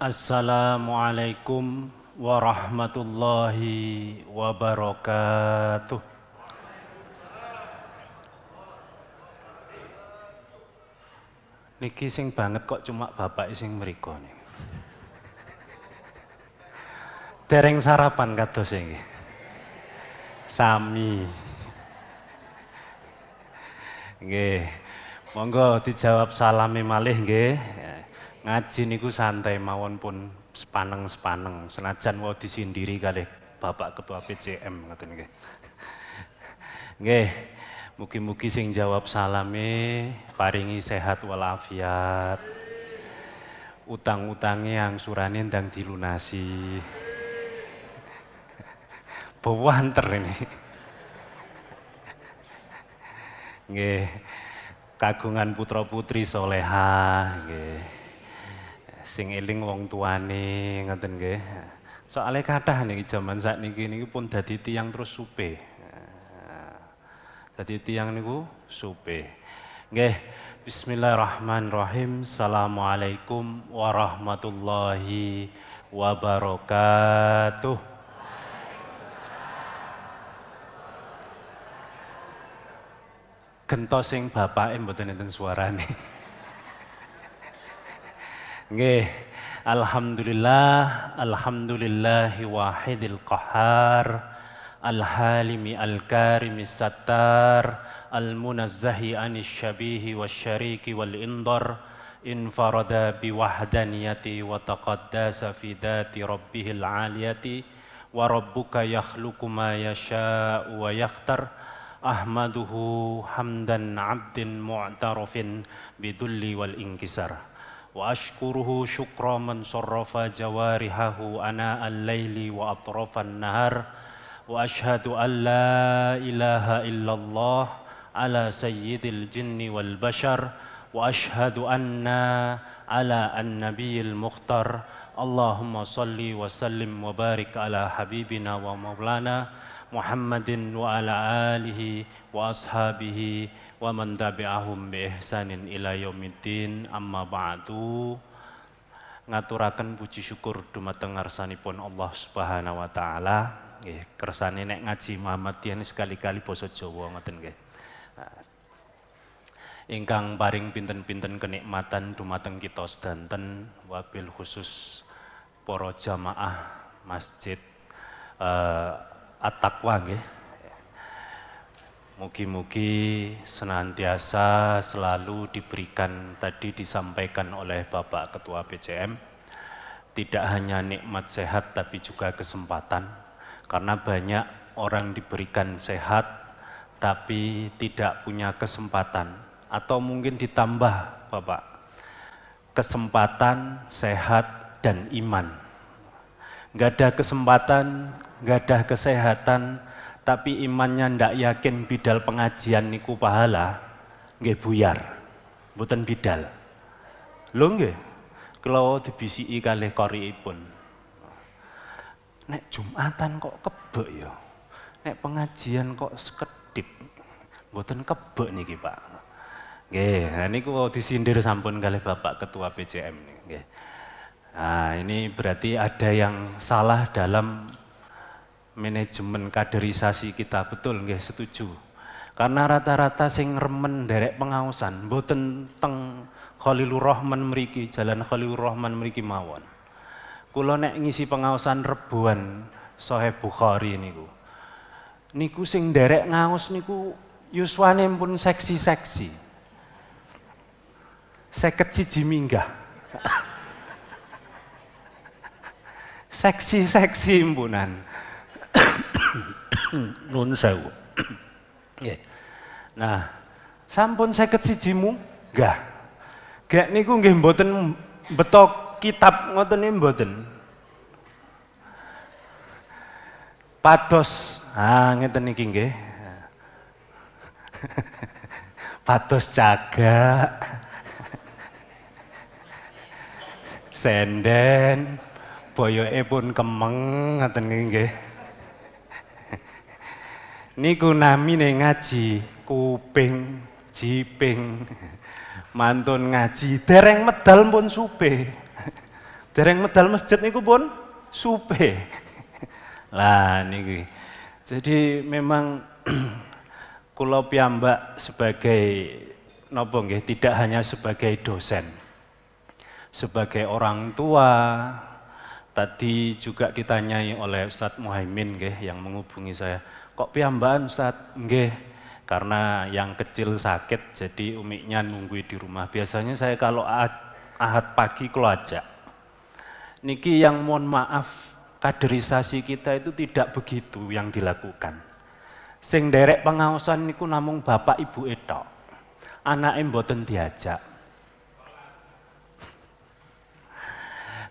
Assalamualaikum warahmatullahi wabarakatuh. Niki sing banget kok cuma bapak sing mriko nih. Dereng sarapan kados iki. Sami. Nggih. Monggo dijawab salame malih nggih. Ngaji niku santai mawon pun sepaneng-sepaneng senajan wae disindiri kalih Bapak Ketua PCM ngoten nggih. Nggih, mugi-mugi sing jawab salame paringi sehat walafiat. Utang-utange angsurane ndang dilunasi. Bawanter ini. Nggih. Kagungan putra-putri solehah nggih. Sing eling wong tuane ngoten nggih. Soale kathah niki jaman sakniki niku pun dadi tiyang terus supe. Dadi tiyang niku supe. Nggih, bismillahirrahmanirrahim. Assalamualaikum warahmatullahi wabarakatuh. Gentos sing bapake mboten enten suarane. Nggih, alhamdulillahi wahidil qahhar, al-halimi al-karimi sattar, al-munazzahi anis syabihi wasyariki wal indar, infarada biwahdaniyati wa taqaddasa fi dhati rabbihil aliyati, wa rabbuka yakhluqu ma yasha'u wa yakhtar, ahmaduhu hamdan abdin mu'tarafin bidulli wal inkisar. Wa ashkuruhu syukra man sarrafa jawarihahu ana al-laili wa atrafan nahar. Wa ashhadu an la ilaha illallah ala sayyidil jinni wal bashar. Wa ashhadu anna ala an-nabiyil mukhtar. Allahumma salli wa sallim wa barik ala habibina wa maulana Muhammadin wa ala alihi wa ashabihi wa man tabi'ahum bi ihsanin ila yaumiddin, amma ba'du. Ngaturaken puji syukur dumateng ngarsanipun Allah Subhanahu wa taala. Nggih, kersane nek ngaji Muhammadiyah sekali-kali basa Jawa ngoten nggih. Ingkang paring pinten-pinten kenikmatan dumateng kita sedanten, wabil khusus para jamaah Masjid At-Taqwa nggih. Mugi-mugi senantiasa selalu diberikan, tadi disampaikan oleh Bapak Ketua PCM, tidak hanya nikmat sehat tapi juga kesempatan. Karena banyak orang diberikan sehat tapi tidak punya kesempatan. Atau mungkin ditambah Bapak, kesempatan, sehat, dan iman. Nggak ada kesempatan, nggak ada kesehatan, tapi imannya ndak yakin bidal pengajian niku pahala, nggih buyar, mboten bidal. Lho nggih, kula dibisiki kalih qoriipun. Nek Jumatan kok kebek ya. Nek pengajian kok sekedip. Mboten kebek niki, Pak. Nggih, nah niku disindir sampun kalih Bapak Ketua PCM nggih. Nah, ini berarti ada yang salah dalam manajemen kaderisasi kita, betul nggih, setuju. Karena rata-rata sing remen derek pengaosan mboten teng Khalilur Rahman mriki, Jalan Khalilur Rahman mriki mawon. Kula nek ngisi pengaosan rebuan Sahih Bukhari niku. Niku sing derek ngaos niku yuswane pun seksi-seksi. 51 minggah. Seksi-seksi impunan. Nun sewu. Nah, sampun 51 munggah. Gek niku nggih mboten betok kitab ngoten niku mboten. Pados, ngeten niki nggih. Pados cagak. Senden, boyoke pun kemeng ngoten nggih. Niku namine ngaji, kuping, jiping, mantun ngaji, dereng medal pun supe. Dereng medal masjid niku pun supe. Lah niki. Jadi memang kula piyambak sebagai napa nggih, tidak hanya sebagai dosen, sebagai orang tua. Tadi juga ditanyai oleh Ustadz Muhaimin nggih yang menghubungi saya. Kok piyambakan Ustadz? Nggih, karena yang kecil sakit jadi umiknya nunggu di rumah. Biasanya saya kalau ahad pagi kalau ajak. Niki yang mohon maaf, kaderisasi kita itu tidak begitu yang dilakukan. Sing derek pengaosan niku namung bapak ibu etok. Anake mboten diajak.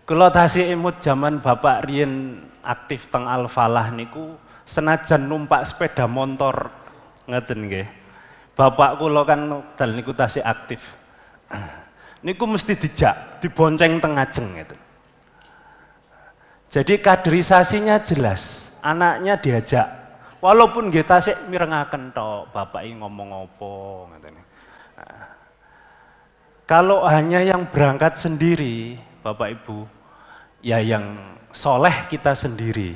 Kula tasih imut zaman bapak riyen aktif teng Al-Falah niku senajan numpak sepeda motor ngeten nggih. Bapak kula kan dal niku tasih aktif. Niku mesti dijak, dibonceng teng ngajeng gitu. Jadi kaderisasinya jelas, anaknya diajak. Walaupun nggih tasih mirengaken tok, bapak iki ngomong apa ngeten. Nah, kalau hanya yang berangkat sendiri, Bapak Ibu, ya yang soleh kita sendiri.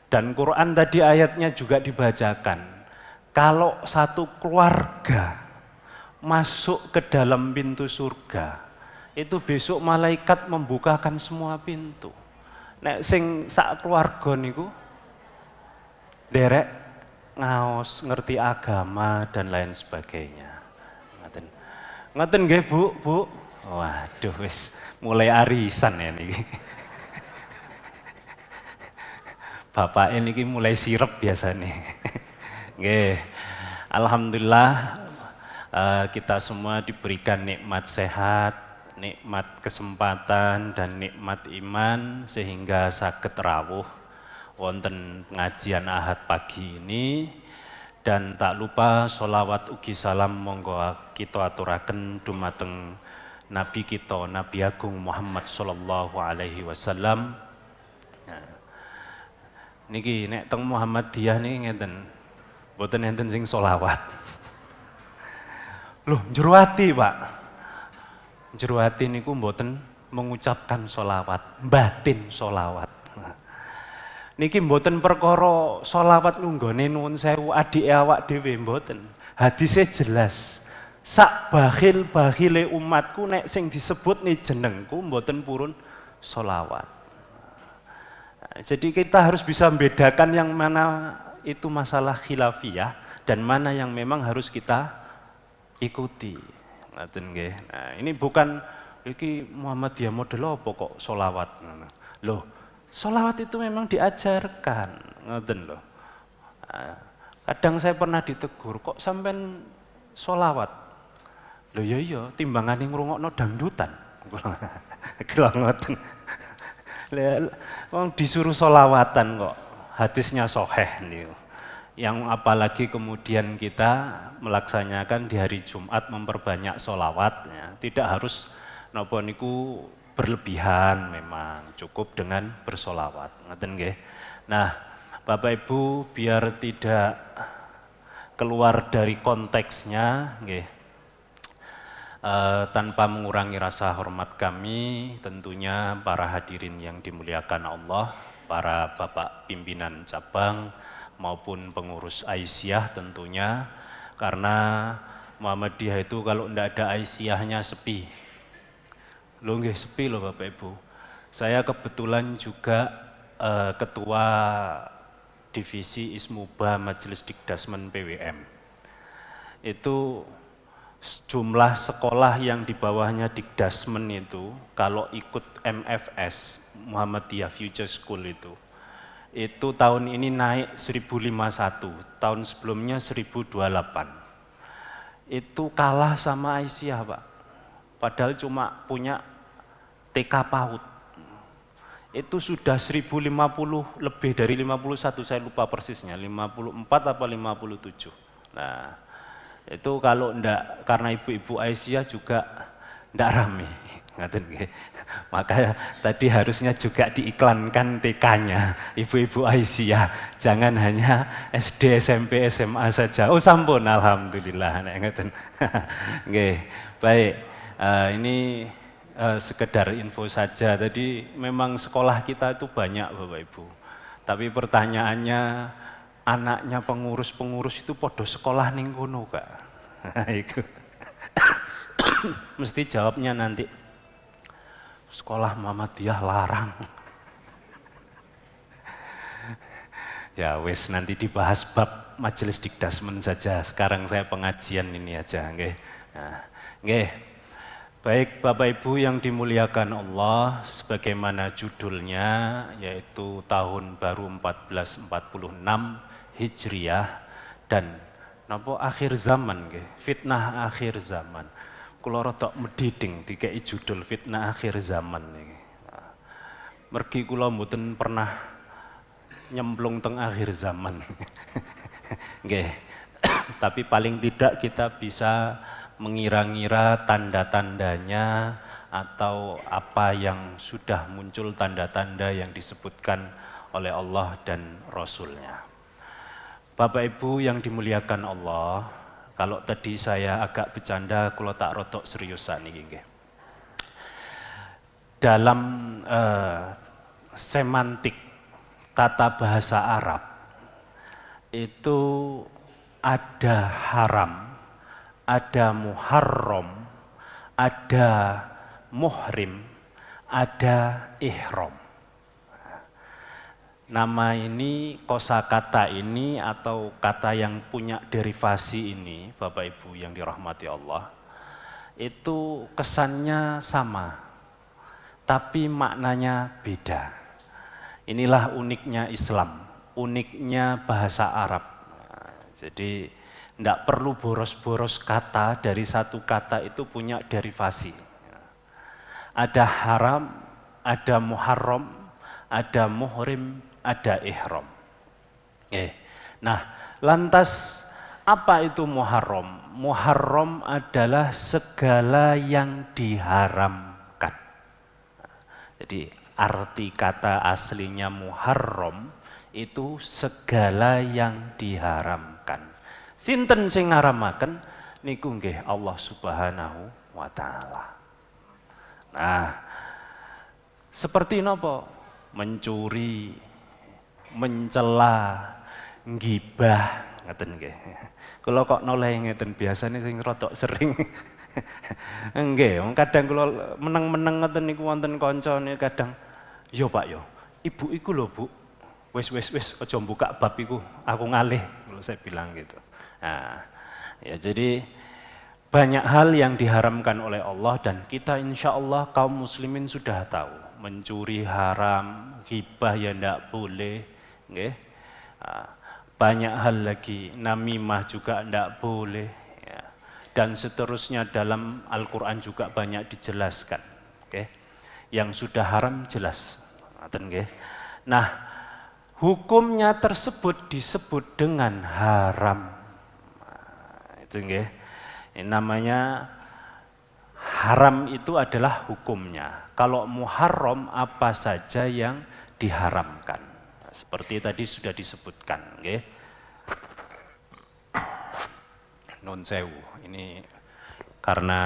Dan Quran tadi ayatnya juga dibacakan. Kalau satu keluarga masuk ke dalam pintu surga, itu besok malaikat membukakan semua pintu. Nek sing sak keluarga niku derek ngaos, ngerti agama dan lain sebagainya. Ngoten nggih Bu. Waduh wis mulai arisan ya niki. Bapak ini mulai sirep biasanya. Nggih. Alhamdulillah kita semua diberikan nikmat sehat, nikmat kesempatan dan nikmat iman sehingga saged rawuh wonten pengajian Ahad pagi ini. Dan tak lupa sholawat ugi salam monggo kita aturaken dumateng Nabi kita, Nabi Agung Muhammad sallallahu alaihi wasallam. Nah, niki nek teng Muhammadiyah niki ngeten. Mboten enten sing sholawat. Loh, njero ati, Pak. Njero ati niku mboten mengucapkan sholawat, batin sholawat. Niki mboten perkara sholawat nunggone nuwun sewu adike awak dhewe mboten. Hadise jelas. Sak bakhil-bakhile umatku nek sing disebut nih jenengku mboten purun sholawat. Jadi kita harus bisa membedakan yang mana itu masalah khilafiyah dan mana yang memang harus kita ikuti. Ngaten nggih. Nah, ini bukan iki Muhammadiyah model apa kok sholawat. Loh, sholawat itu memang diajarkan, ngoten loh. Kadang saya pernah ditegur, kok sampean sholawat? Loh iya, timbangan yang ngrungokno dangdutan. Kula ngoten. Wong disuruh sholawatan kok, hadisnya sahih niku. Yang apalagi kemudian kita melaksanakan di hari Jumat memperbanyak sholawat, ya. Tidak harus napa niku berlebihan, memang cukup dengan bersolawat. Ngoten nggih. Nah, Bapak Ibu biar tidak keluar dari konteksnya, nggih. Tanpa mengurangi rasa hormat kami, tentunya para hadirin yang dimuliakan Allah, para Bapak pimpinan cabang maupun pengurus Aisyah tentunya, karena Muhammadiyah itu kalau tidak ada Aisyahnya sepi. Loh nggih sepi loh Bapak Ibu. Saya kebetulan juga ketua divisi Ismuba Majelis Dikdasmen PWM. Itu jumlah sekolah yang di bawahnya Dikdasmen itu kalau ikut MFS Muhammadiyah Future School itu tahun ini naik 1051, tahun sebelumnya 1028. Itu kalah sama Aisyah Pak. Padahal cuma punya TK PAUD. Itu sudah 1050, lebih dari 51, saya lupa persisnya, 54 apa 57. Nah, itu kalau enggak, karena ibu-ibu Aisyah juga enggak rame. Maka tadi harusnya juga diiklankan TK-nya, ibu-ibu Aisyah. Jangan hanya SD, SMP, SMA saja. Oh sampun, alhamdulillah. Nggih, baik. Ini sekedar info saja. Tadi memang sekolah kita itu banyak Bapak Ibu. Tapi pertanyaannya, anaknya pengurus-pengurus itu podo sekolah ning kono Kak. Itu. Mesti jawabnya nanti, sekolah Muhammadiyah larang. Ya wes, nanti dibahas bab majelis dikdasmen saja. Sekarang saya pengajian ini aja, nggih. Nah, nggih. Baik Bapak Ibu yang dimuliakan Allah, sebagaimana judulnya yaitu tahun baru 1446 Hijriah dan napa akhir zaman nggih, fitnah akhir zaman. Kula rada medhiding dikei judul fitnah akhir zaman niki. Mergi kula mboten pernah nyemplung teng akhir zaman. Nggih. Tapi paling tidak kita bisa mengira-ngira tanda-tandanya atau apa yang sudah muncul tanda-tanda yang disebutkan oleh Allah dan Rasul-Nya. Bapak Ibu yang dimuliakan Allah, kalau tadi saya agak bercanda, kalau tak rotok seriusan ini. Dalam semantik tata bahasa Arab, itu ada haram, ada muharram, ada muhrim, ada ihram. Nama ini, kosakata ini atau kata yang punya derivasi ini, Bapak Ibu yang dirahmati Allah, itu kesannya sama, tapi maknanya beda. Inilah uniknya Islam, uniknya bahasa Arab. Jadi tidak perlu boros-boros kata, dari satu kata itu punya derivasi. Ada haram, ada muharram, ada muhrim, ada ihram. Nah, lantas apa itu muharram? Muharram adalah segala yang diharamkan. Jadi arti kata aslinya muharram itu segala yang diharamkan. Sinten sing ngaramaken niku nggih Allah Subhanahu wa taala. Nah, seperti napa? Mencuri, mencela, ngibah, ngeten nggih. Kula kok noleh ngeten biasane sing rodok sering. Nggih, kadang kula meneng-meneng ngeten niku wonten kanca niku kadang, "Yo Pak yo, ibu iku lho Bu, wis aja buka bab iku, aku ngalih," kalau saya bilang gitu. Nah, ya jadi banyak hal yang diharamkan oleh Allah dan kita insya Allah kaum muslimin sudah tahu. Mencuri haram, ghibah ya ndak boleh, nggih. Banyak hal lagi, namimah juga ndak boleh, ya. Dan seterusnya dalam Al-Quran juga banyak dijelaskan, okay. Yang sudah haram jelas, nggih. Nah, hukumnya tersebut disebut dengan haram, itu nggih. Ini namanya haram itu adalah hukumnya. Kalau muharram apa saja yang diharamkan. Seperti tadi sudah disebutkan, nggih. Nun sewu, ini karena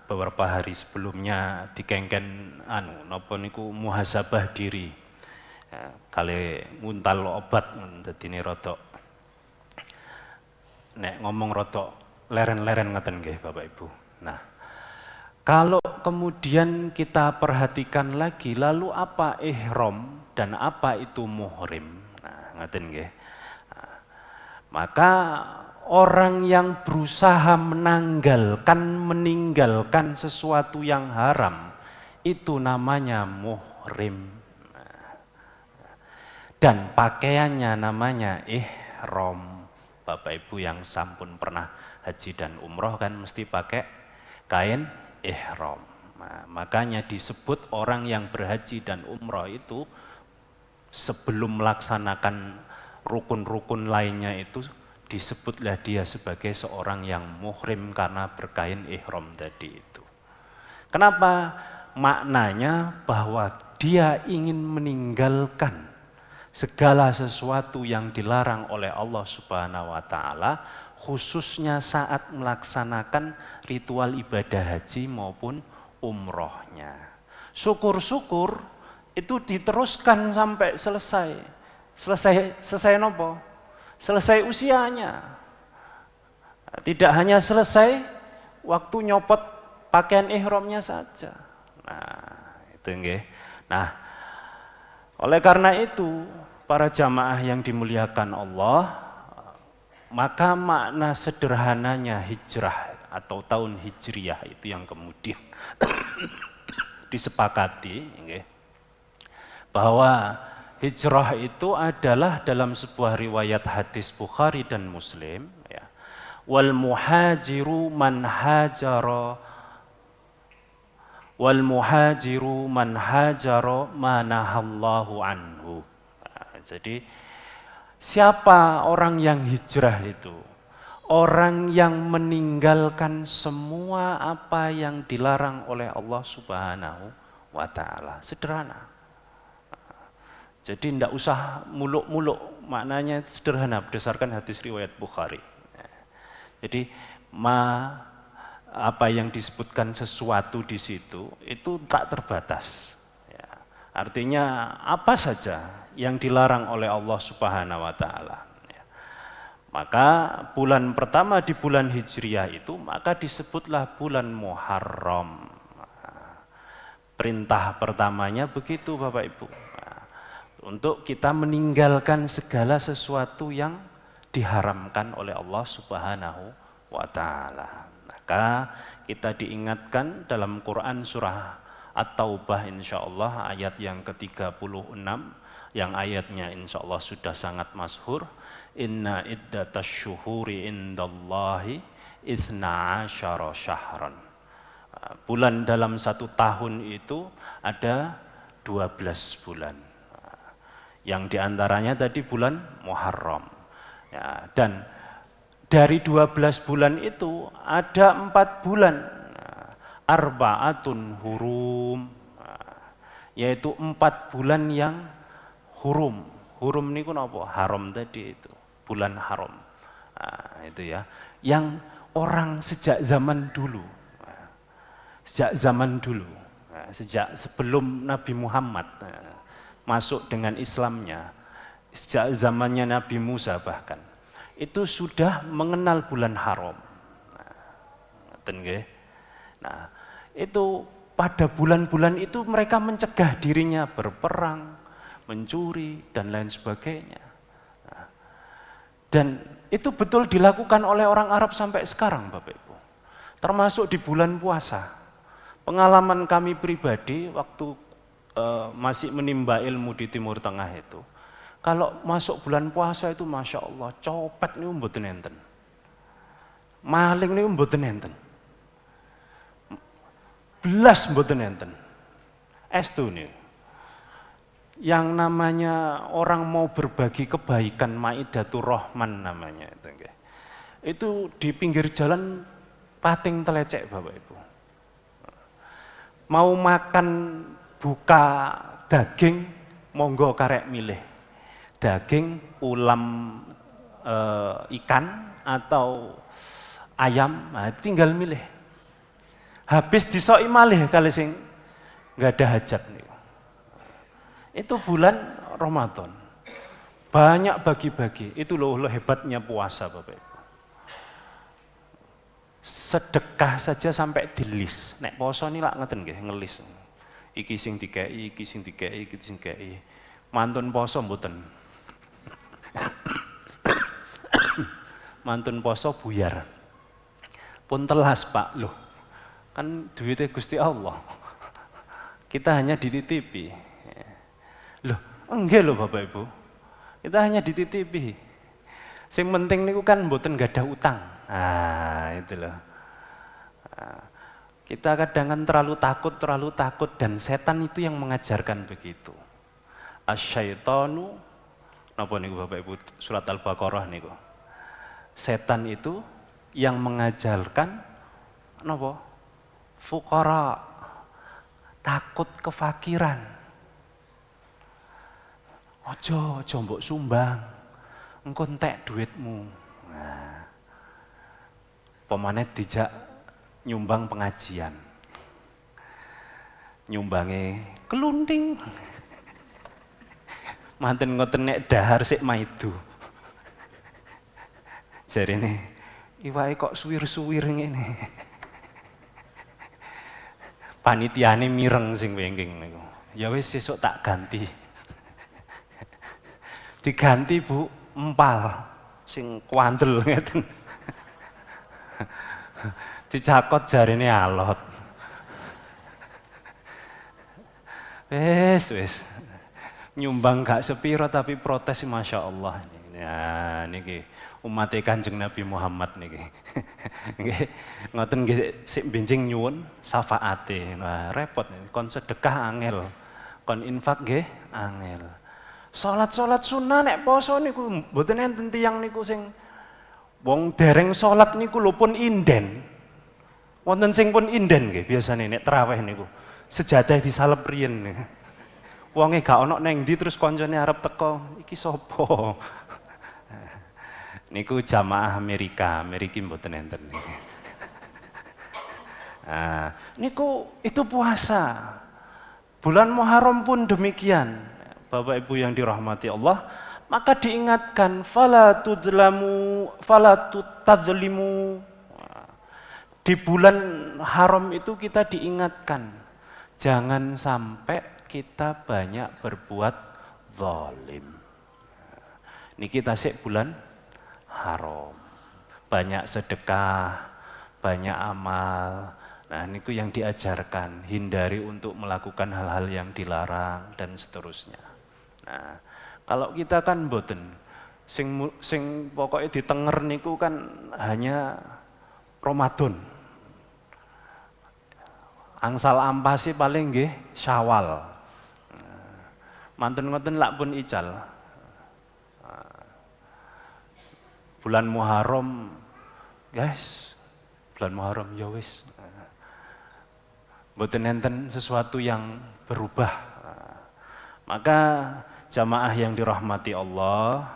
beberapa hari sebelumnya dikengken napa niku muhasabah diri. Ya, kali nguntal obat dadine rada nek ngomong rada leren-leren ngeten nggih Bapak Ibu. Nah, kalau kemudian kita perhatikan lagi, lalu apa ihram dan apa itu muhrim? Nah, ngeten nggih. Nah, maka orang yang berusaha meninggalkan sesuatu yang haram, itu namanya muhrim. Dan pakaiannya namanya ihram. Bapak Ibu yang sampun pernah haji dan umroh kan mesti pakai kain ihram. Nah, makanya disebut orang yang berhaji dan umroh itu sebelum melaksanakan rukun-rukun lainnya itu disebutlah dia sebagai seorang yang muhrim karena berkain ihram tadi itu. Kenapa? Maknanya bahwa dia ingin meninggalkan segala sesuatu yang dilarang oleh Allah Subhanahu wa taala, khususnya saat melaksanakan ritual ibadah haji maupun umrohnya. Syukur-syukur itu diteruskan sampai selesai. Selesai nopo? Selesai usianya. Tidak hanya selesai waktu nyopot pakaian ihramnya saja. Nah, itu nggih. Nah, oleh karena itu, para jamaah yang dimuliakan Allah, maka makna sederhananya hijrah atau tahun hijriyah itu yang kemudian disepakati, bahwa hijrah itu adalah dalam sebuah riwayat hadis Bukhari dan Muslim, ya, wal muhajiru man hajara manahallahu anhu. Nah, jadi siapa orang yang hijrah itu? Orang yang meninggalkan semua apa yang dilarang oleh Allah Subhanahu wa ta'ala. Sederhana. Jadi tidak usah muluk-muluk, maknanya sederhana berdasarkan hadis riwayat Bukhari. Jadi apa yang disebutkan sesuatu di situ itu tak terbatas. Ya. Artinya apa saja yang dilarang oleh Allah Subhanahu wa ta'ala. Maka bulan pertama di bulan Hijriyah itu maka disebutlah bulan Muharram. Perintah pertamanya begitu Bapak Ibu. Untuk kita meninggalkan segala sesuatu yang diharamkan oleh Allah Subhanahu wa ta'ala. Maka kita diingatkan dalam Quran surah At-Taubah insyaallah ayat yang ke-36 yang ayatnya insyaallah sudah sangat masyhur. Inna iddatash syuhuri indallahi itsna asyara syahran. Bulan dalam satu tahun itu ada 12 bulan. Yang diantaranya tadi bulan Muharram. Ya, dan dari 12 bulan itu ada 4 bulan. Arba'atun hurum. Yaitu 4 bulan yang hurum. Hurum ini apa? Haram tadi itu. Bulan haram. Nah, itu ya. Yang orang sejak zaman dulu. Sejak zaman dulu. Sejak sebelum Nabi Muhammad masuk dengan Islamnya. Sejak zamannya Nabi Musa bahkan. Itu sudah mengenal bulan haram. Nah, itu pada bulan-bulan itu mereka mencegah dirinya berperang, mencuri, dan lain sebagainya. Dan itu betul dilakukan oleh orang Arab sampai sekarang Bapak Ibu. Termasuk di bulan puasa. Pengalaman kami pribadi waktu masih menimba ilmu di Timur Tengah itu. Kalau masuk bulan puasa itu Masya Allah, copet ini mboten enten. Maling ini mboten enten. Belas mboten enten. Estu nih. Yang namanya orang mau berbagi kebaikan, Maidatur Rahman namanya itu. Itu di pinggir jalan pating telecek Bapak Ibu. Mau makan buka daging, monggo karek milih. Daging, ulam ikan atau ayam, nah, tinggal milih. Habis disoki malih kali sing nggak ada hajat nih. Itu bulan Ramadan. Banyak bagi-bagi. Itu loh hebatnya puasa Bapak Ibu. Sedekah saja sampai dilis. Nek poso ini lak ngeten nggih, ngelis. Iki sing dikei, iki sing dikei, iki sing dikei. Mantun poso mboten. Mantun poso buyar. Pun telas Pak, loh. Kan duitnya Gusti Allah. Kita hanya dititipi. Loh, enggak loh Bapak Ibu. Kita hanya dititipi. Yang penting niku kan mboten gak ada utang. Nah, itu loh. Nah, kita kadang kan terlalu takut dan setan itu yang mengajarkan begitu. Asyaitonu napa niku Bapak Ibu surat Al-Baqarah niku. Setan itu yang mengajarkan napa? Fuqara, takut kefakiran. Ojo mbok sumbang, engko entek duitmu. Nah, pemane dijak nyumbang pengajian. nyumbange kelunting. Manten ngoten nek dahar sik maidu. Jarene iwake kok suwir-suwir ngene. Panitiane mireng sing wengking niku. Ya wis sesuk tak ganti. Diganti Bu, empal sing kuandel ngeten. Dicakot jarene alot. Wis. Nyumbang gak sepiro tapi protes Masya Allah. Nah, niki umat Kanjeng Nabi Muhammad niki. Nggih, ngoten nggih sik benjing nyuwun syafaate. Nah, repot kon sedekah angel. Kon infak nggih angel. Salat sunah nek poso niku mboten enten tiyang niku sing wong dereng salat niku lho pun inden. Wonten sing pun inden nggih biasane nek traweh niku. Sejadah disalep riyen. Wonge gak ono neng ndi terus koncone arep teko, iki sapa? Niku jamaah Amerika mboten enten. Nah, niku itu puasa. Bulan Muharram pun demikian. Bapak Ibu yang dirahmati Allah, maka diingatkan fala tutadzlimu. Di bulan haram itu kita diingatkan jangan sampai kita banyak berbuat zalim. Ini kita sik bulan haram. Banyak sedekah, banyak amal. Nah, niku yang diajarkan, hindari untuk melakukan hal-hal yang dilarang dan seterusnya. Nah, kalau kita kan mboten sing pokoknya ditenger niku kan hanya Ramadan. Angsal ampasi paling nggih Syawal. Mantun ngoten lak pun ical. Bulan Muharram, guys, bulan Muharram ya wis. Mboten enten sesuatu yang berubah. Maka jamaah yang dirahmati Allah,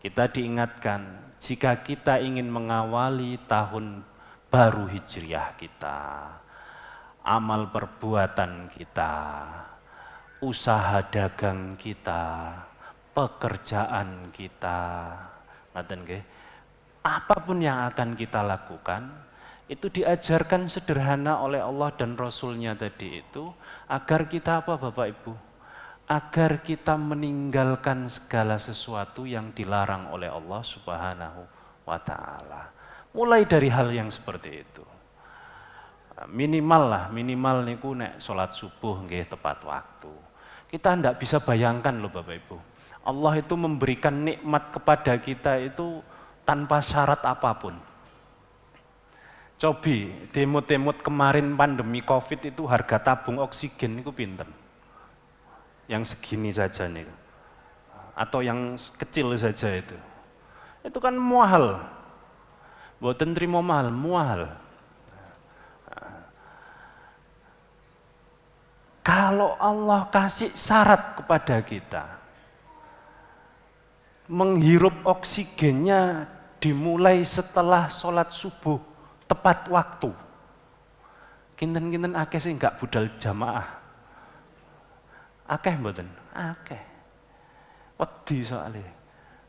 kita diingatkan jika kita ingin mengawali tahun baru Hijriah kita, amal perbuatan kita, usaha dagang kita, pekerjaan kita, ngaten nggih. Apapun yang akan kita lakukan, itu diajarkan sederhana oleh Allah dan Rasul-Nya tadi itu, agar kita apa Bapak Ibu? Agar kita meninggalkan segala sesuatu yang dilarang oleh Allah Subhanahu wa Ta'ala. Mulai dari hal yang seperti itu. Minimal niku nek salat subuh nggih tepat waktu. Kita ndak bisa bayangkan loh Bapak Ibu. Allah itu memberikan nikmat kepada kita itu tanpa syarat apapun. Cobi, demut-demut kemarin pandemi Covid itu harga tabung oksigen itu pinten? Yang segini saja nih. Atau yang kecil saja itu. Itu kan mahal. Mboten trimo mahal. Kalau Allah kasih syarat kepada kita, menghirup oksigennya dimulai setelah sholat subuh tepat waktu. Kinten-kinten akeh sih enggak budal jamaah. Akeh mboten? Akeh. Wedi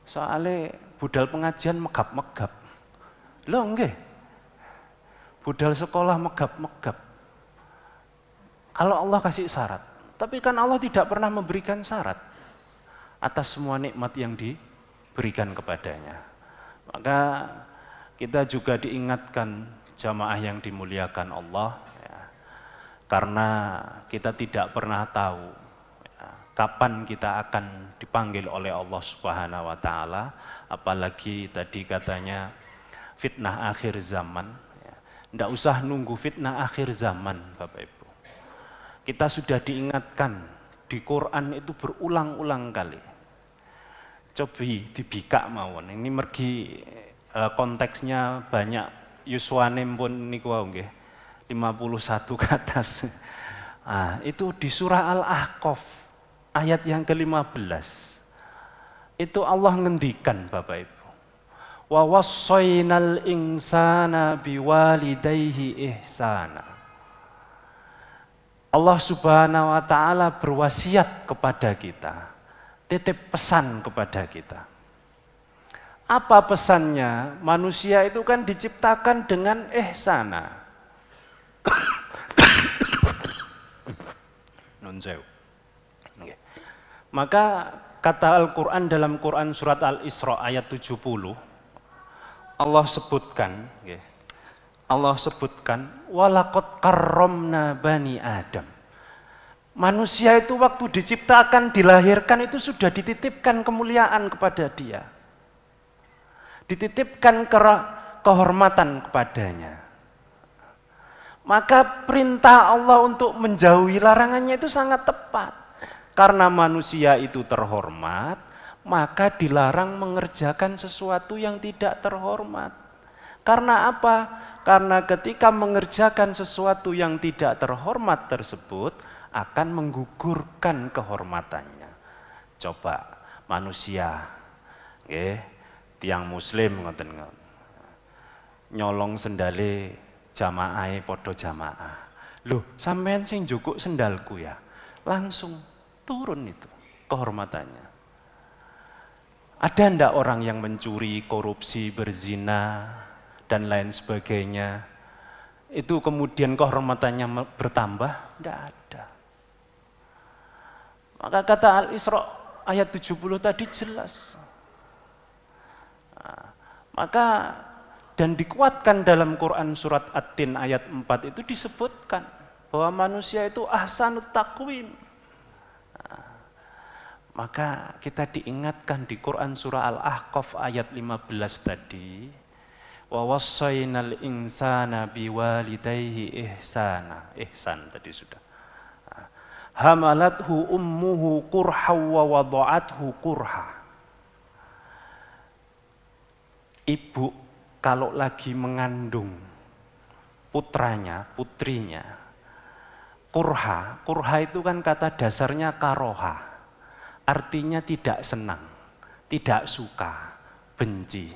soalnya budal pengajian megap-megap. Lho nggih. Budal sekolah megap-megap. Kalau Allah kasih syarat, tapi kan Allah tidak pernah memberikan syarat atas semua nikmat yang diberikan kepadanya. Maka kita juga diingatkan jamaah yang dimuliakan Allah, ya, karena kita tidak pernah tahu ya, kapan kita akan dipanggil oleh Allah Subhanahu wa Ta'ala, apalagi tadi katanya fitnah akhir zaman. Ya. Nggak usah nunggu fitnah akhir zaman, Bapak Ibu. Kita sudah diingatkan di Quran itu berulang-ulang kali. Cobi dibikak mawon. Ini mergi konteksnya banyak yuswane pun niku wae nggih. 51 ke atas. Nah, itu di surah Al-Ahqaf ayat yang ke-15. Itu Allah ngendikan Bapak Ibu. Wa wassaynal insana biwalidayhi ihsana. Allah Subhanahu wa taala berwasiat kepada kita, titip pesan kepada kita. Apa pesannya? Manusia itu kan diciptakan dengan ihsana. Maka kata Al-Quran dalam Quran surat Al-Isra ayat 70, Allah sebutkan walaqad karramna bani Adam. Manusia itu waktu diciptakan, dilahirkan itu sudah dititipkan kemuliaan kepada dia. Dititipkan kehormatan kepadanya. Maka perintah Allah untuk menjauhi larangannya itu sangat tepat. Karena manusia itu terhormat, maka dilarang mengerjakan sesuatu yang tidak terhormat. Karena apa? Karena ketika mengerjakan sesuatu yang tidak terhormat tersebut akan menggugurkan kehormatannya. Coba manusia, tiang muslim nyolong sendale jamaah podo jamaah. Loh, sampean sing njukuk sendalku ya. Langsung turun itu kehormatannya. Ada ndak orang yang mencuri, korupsi, berzina dan lain sebagainya, itu kemudian kehormatannya bertambah? Tidak ada. Maka kata Al-Isra ayat 70 tadi jelas. Maka dan dikuatkan dalam Quran surat At-Tin ayat 4 itu disebutkan bahwa manusia itu ahsanut taqwim. Maka kita diingatkan di Quran surah Al-Ahqaf ayat 15 tadi, wa wassaynal insana biwalidayhi ihsana. Ihsan tadi sudah. Hamalathu ummuhu kurha wa wada'athu kurha. Ibu kalau lagi mengandung putranya, putrinya, kurha itu kan kata dasarnya karoha. Artinya tidak senang, tidak suka, benci.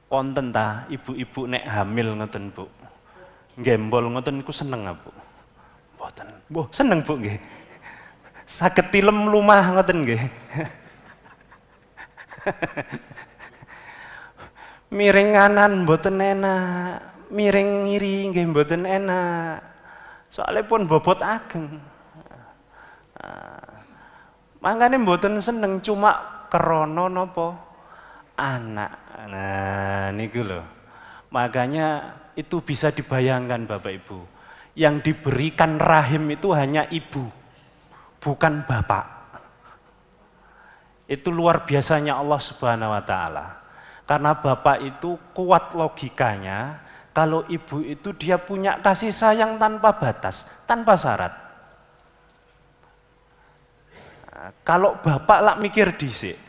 Wonten ta ibu-ibu nek hamil ngoten Bu. Gembol ngoten niku seneng Bu. Mboten. Mbuh seneng Bu nggih. Saged tilem lumah ngoten nggih. Miring kanan mboten enak, miring ngiri nggih mboten enak. Soalnya pun bobot ageng. Makanya mboten seneng cuma krana napa anak. Nah, niku lho. Makanya itu bisa dibayangkan Bapak Ibu. Yang diberikan rahim itu hanya ibu, bukan bapak. Itu luar biasanya Allah Subhanahu wa taala. Karena bapak itu kuat logikanya, kalau ibu itu dia punya kasih sayang tanpa batas, tanpa syarat. Kalau bapak lak mikir dhisik.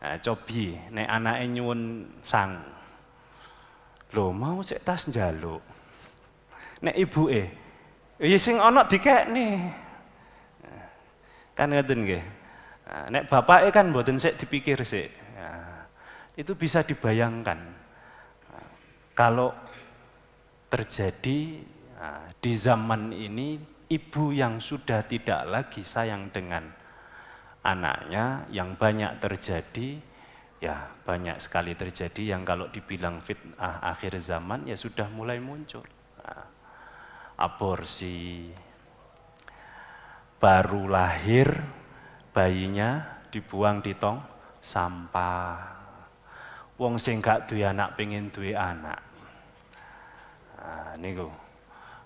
Nah, cobi nek anake nyuwun sang. Lho, mau sik tas njaluk. Nek ibuke, ya sing ana dikekne. Kan ngoten nggih. Nek bapake kan mboten sik dipikir sik. Itu bisa dibayangkan. Kalau terjadi di zaman ini ibu yang sudah tidak lagi sayang dengan anaknya, yang banyak terjadi, ya banyak sekali terjadi yang kalau dibilang fitnah akhir zaman ya sudah mulai muncul. Aborsi, baru lahir bayinya dibuang di tong sampah. Wong sing gak duwe anak pengen duwe anak. Niku.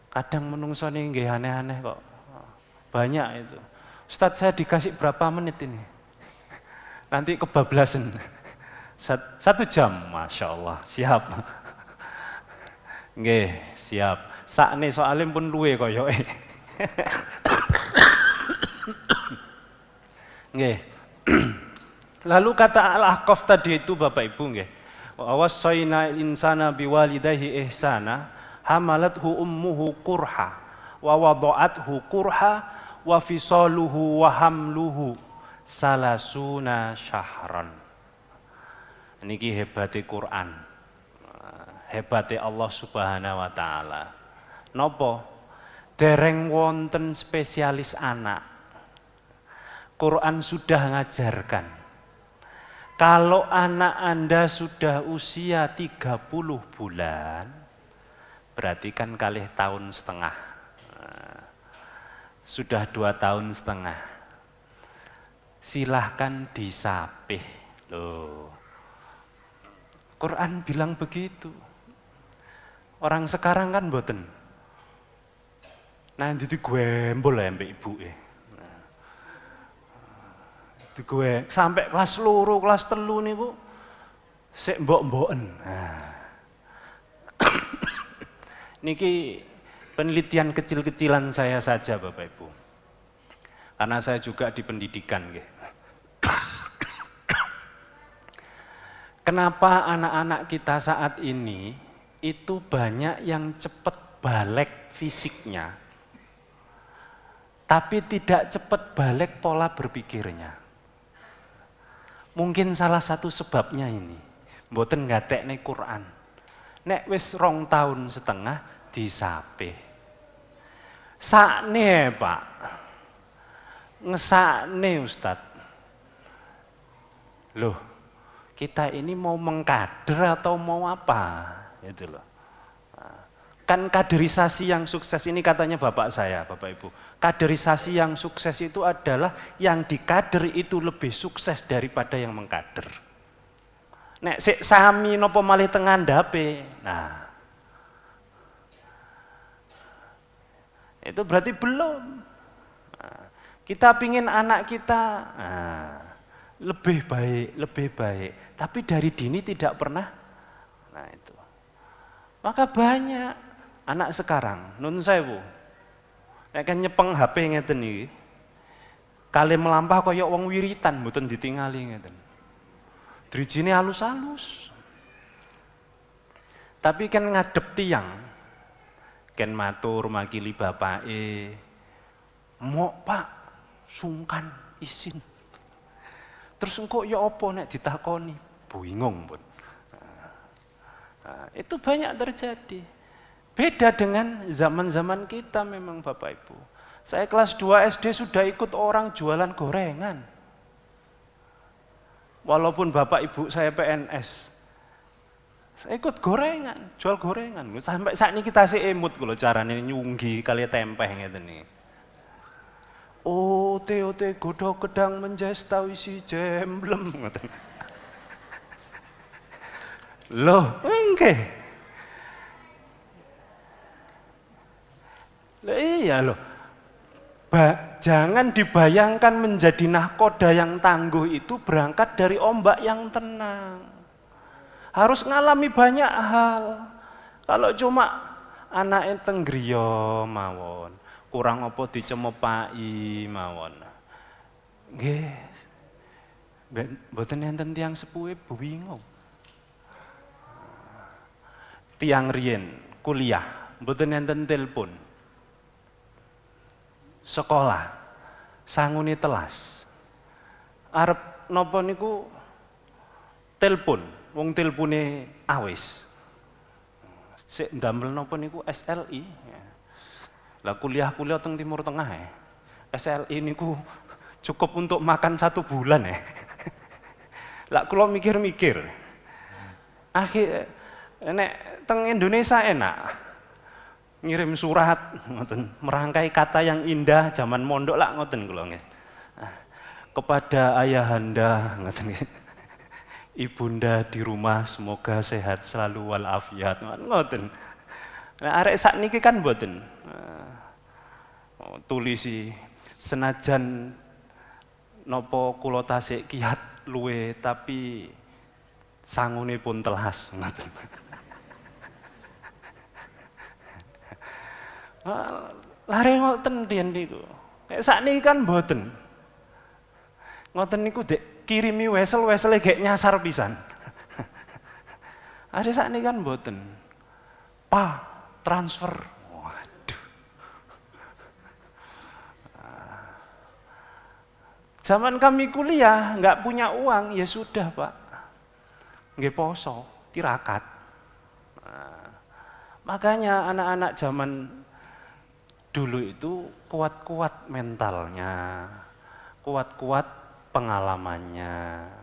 Kadang menungso nih nggih aneh-aneh kok. Banyak itu. Ustadz saya dikasih berapa menit ini? Nanti kebablasan. 1 jam, Masya Allah, siap. Nggih, siap. Sakne soalnya pun luwe koyoke. Nggih. Lalu kata Al-Ahqaf tadi itu Bapak Ibu nggih. Wa wassayna insana biwalidayhi ihsana hamalathu ummuhu kurha wa wada'athu kurha wa fisaluhu wa hamluhu salasuna syahran. Niki hebate Quran. Hebate Allah Subhanahu wa taala. Napa? Dereng wonten spesialis anak. Quran sudah ngajarkan. Kalau anak Anda sudah usia 30 bulan, berarti kan kalih tahun setengah. Sudah 2 tahun setengah. Silahkan disapih. Loh. Quran bilang begitu. Orang sekarang kan mboten. Nah, jadi gwembol ya mbak ibu ya. Gue sampai kelas loro, kelas telu niku sik mbok-mboken. Nah. Niki penelitian kecil-kecilan saya saja Bapak Ibu. Karena saya juga di pendidikan nggih. Kenapa anak-anak kita saat ini itu banyak yang cepat balik fisiknya, tapi tidak cepat balik pola berpikirnya. Mungkin salah satu sebabnya ini, mboten ngatekne Quran. Nek wis 2 tahun setengah disapih. Sakne Pak, ngesakne Ustad. Loh, kita ini mau mengkader atau mau apa? Gitu loh. Kan kaderisasi yang sukses ini katanya bapak saya, Bapak Ibu. Kaderisasi yang sukses itu adalah yang dikader itu lebih sukses daripada yang mengkader. Nek sik sami napa malih teng ngandhape. Nah. Itu berarti belum. Nah, kita pingin anak kita lebih baik. Tapi dari dini tidak pernah. Nah itu. Maka banyak anak sekarang, nun sewu, nek kan nyepeng HP ngeten iki. Kali melampah kaya wong wiritan mboten ditingali ngeten. Drijine halus-halus. Tapi kan ngadep tiang. Ken matur makili bapake. Mok Pak, sungkan isin. Terus engko ya apa nek ditakoni? Bingung pun. Nah, itu banyak terjadi. Beda dengan zaman-zaman kita memang Bapak Ibu. Saya kelas 2 SD sudah ikut orang jualan gorengan. Walaupun Bapak Ibu saya PNS. Saya ikut gorengan, jual gorengan. Sampai saat ini kita sih emut kalau caranya nyunggi kali tempe ngeten iki. Ote godhog gedang menjesta isi jemblem ngoten. Loh, enggak. Iya loh. Jangan dibayangkan menjadi nahkoda yang tangguh itu berangkat dari ombak yang tenang. Harus ngalami banyak hal. Kalau cuma anak enteng griya mawon, kurang apa dicemepai mawon. Nggih. Mboten enten tiyang sepuhe bingung. Tiang riyen kuliah, mboten enten telepon. Sekolah, sangune telas. Arep napa niku telepon, wong telepone awis. Sik ndamel napa niku SLI. Lah kuliah teng Timur Tengah ya. SLI niku cukup untuk makan 1 bulan ya. Lah kula mikir-mikir. Akhir nek teng Indonesia enak. Ngirim surat ngoten, merangkai kata yang indah zaman mondok lah ngoten kula nggih. Kepada ayahanda ngoten nggih. Ibunda di rumah semoga sehat selalu walafiat ngoten. Nah arek sakniki kan mboten. Tulisi senajan napa kula tasik kiat luwe tapi sangune pun telas ngoten. Lare ngoten riyen niku. Nek sakniki kan mboten. Ngoten niku dek kirimi wesel-wesele gek nyasar pisan. Are sakniki kan mboten. Pa, transfer. Waduh. Zaman kami kuliah nggak punya uang, ya sudah Pak. Nggih poso, tirakat. Makanya anak-anak zaman dulu itu kuat-kuat mentalnya, kuat-kuat pengalamannya.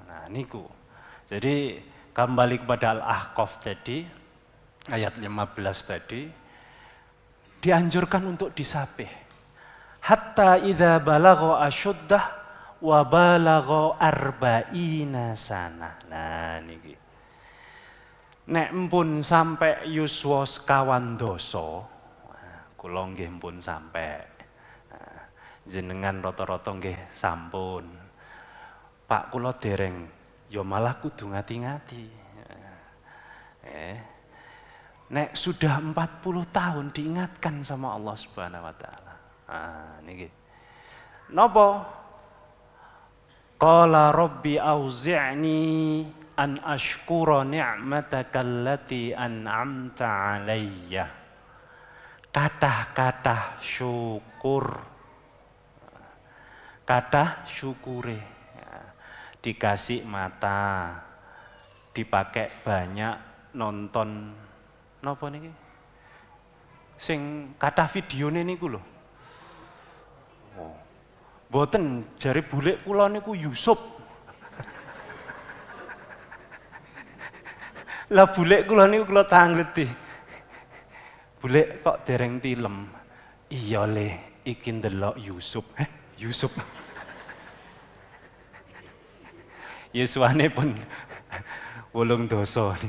Nah, niku. Jadi kembali kepada Al-Ahqaf tadi, ayat 15 tadi, dianjurkan untuk disapih. Hatta idza balagha asyuddah wa balagha arba'ina sana. Nah niki. Nek mpun sampai yuswa sekawan dosa, kula nggih mpun sampai. Jenengan rata-rata nggih sampun. Pak kula dereng, ya malah kudu ngati-ngati. Nek sudah 40 tahun diingatkan sama Allah Subhanahu wa taala. Niki. Napa? Qala rabbi auzi'ni an ashkura ni'mataka allati an'amta alayya. Kathah-kathah syukur. Kathah syukure. Dikasih mata, dipakai banyak nonton napa niki? Sing kathah videone niku lho. Oh. Mboten jare bulik kula niku Yusuf. Lah bulik kula niku kula tangleti. Bulik kok dereng tilem. Iya le, iki ndelok Yusuf. Yusuf. Yuswane pun 8 dosa.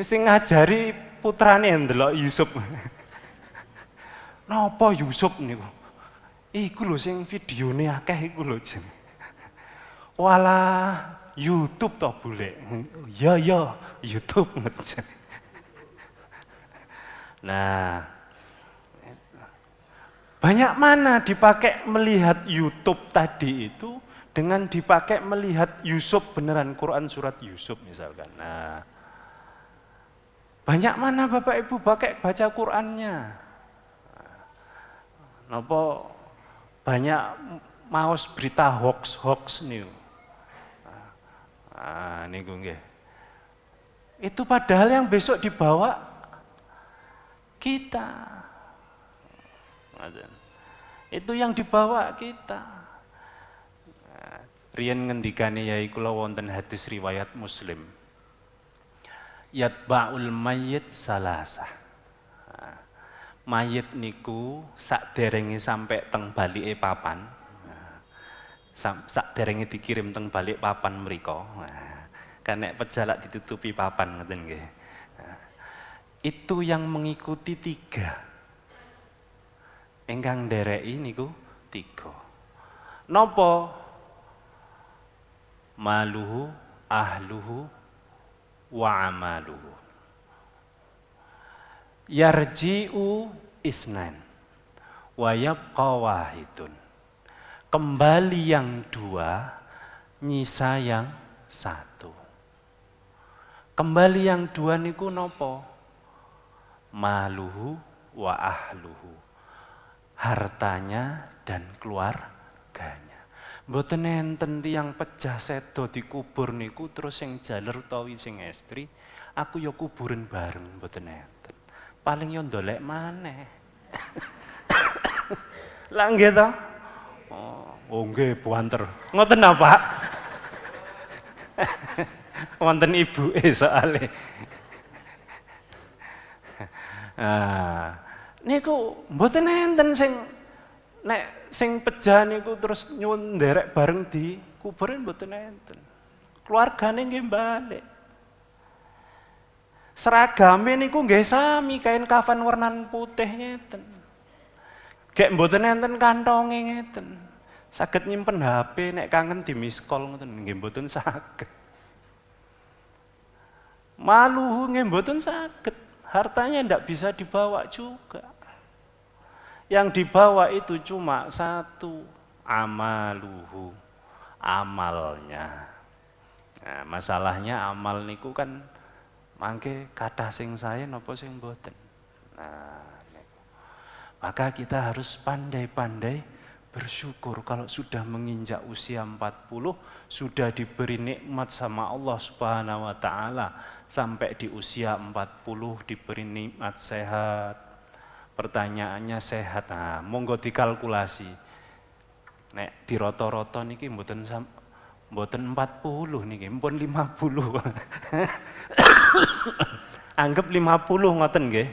Sing ngajari putrane ndelok Yusuf. Napa Yusuf niku? Iku lho sing videone akeh iku lho jen. Walah YouTube toh Bulek. Ya YouTube ngejen. Nah, banyak mana dipakai melihat YouTube tadi itu dengan dipakai melihat Yusuf beneran Quran surat Yusuf misalkan. Nah, banyak mana Bapak Ibu pakai baca Qurannya? Napa banyak maos berita hoax nih. Niku nggih. Itu padahal yang besok dibawa kita. Itu yang dibawa kita. Riyen ngendikane yai kula wonten hadis riwayat Muslim. Yatba'ul mayyit salasah. Mayit niku sakderenge sampai teng balike papan. Sakderenge dikirim teng balik papan mriko. Kan nek pejalak ditutupi papan ngoten nggih. Itu yang mengikuti 3. Ingkang ndereki niku 3. Napa? Maluhu, ahluhu, wa amaluhu. Yarji'u isnan, wa yabqa wahidun. Kembali yang 2, nyisa yang 1. Kembali yang 2 niku napa? Maluhu wa ahluhu. Hartanya dan keluarganya. Mboten enten tiyang pejah sedo dikubur niku terus sing jaler utawi sing estri, aku ya kuburan bareng mboten enten. Paling yo ndolek maneh. Lah nggih to? Oh nggih buanter. Ngoten apa? Wonten ibuke soalé. Niku mboten enten sing nek sing pejah niku terus nyuwun nderek bareng di kuburan mboten enten. Keluargane nggih balik. Seragame niku nggih sami kain kafan warnan putih ngeten. Gek mboten enten kantonge ngeten. Saged nyimpen HP nek kangen di miss call ngoten nggih mboten saged. Maluhu nggih mboten saged. Hartanya ndak bisa dibawa juga. Yang dibawa itu cuma 1, amaluhu, amalnya. Nah, masalahnya amal niku kan mangke kathah sing sae napa sing mboten. Nah, maka kita harus pandai-pandai bersyukur kalau sudah menginjak usia 40, sudah diberi nikmat sama Allah Subhanahu wa taala sampai di usia 40 diberi nikmat sehat, Pertanyaannya sehat. Nah, monggo dikalkulasi. Nek dirata-rata niki mboten 40 niki, mpun 50. Anggap 50 ngoten nggih.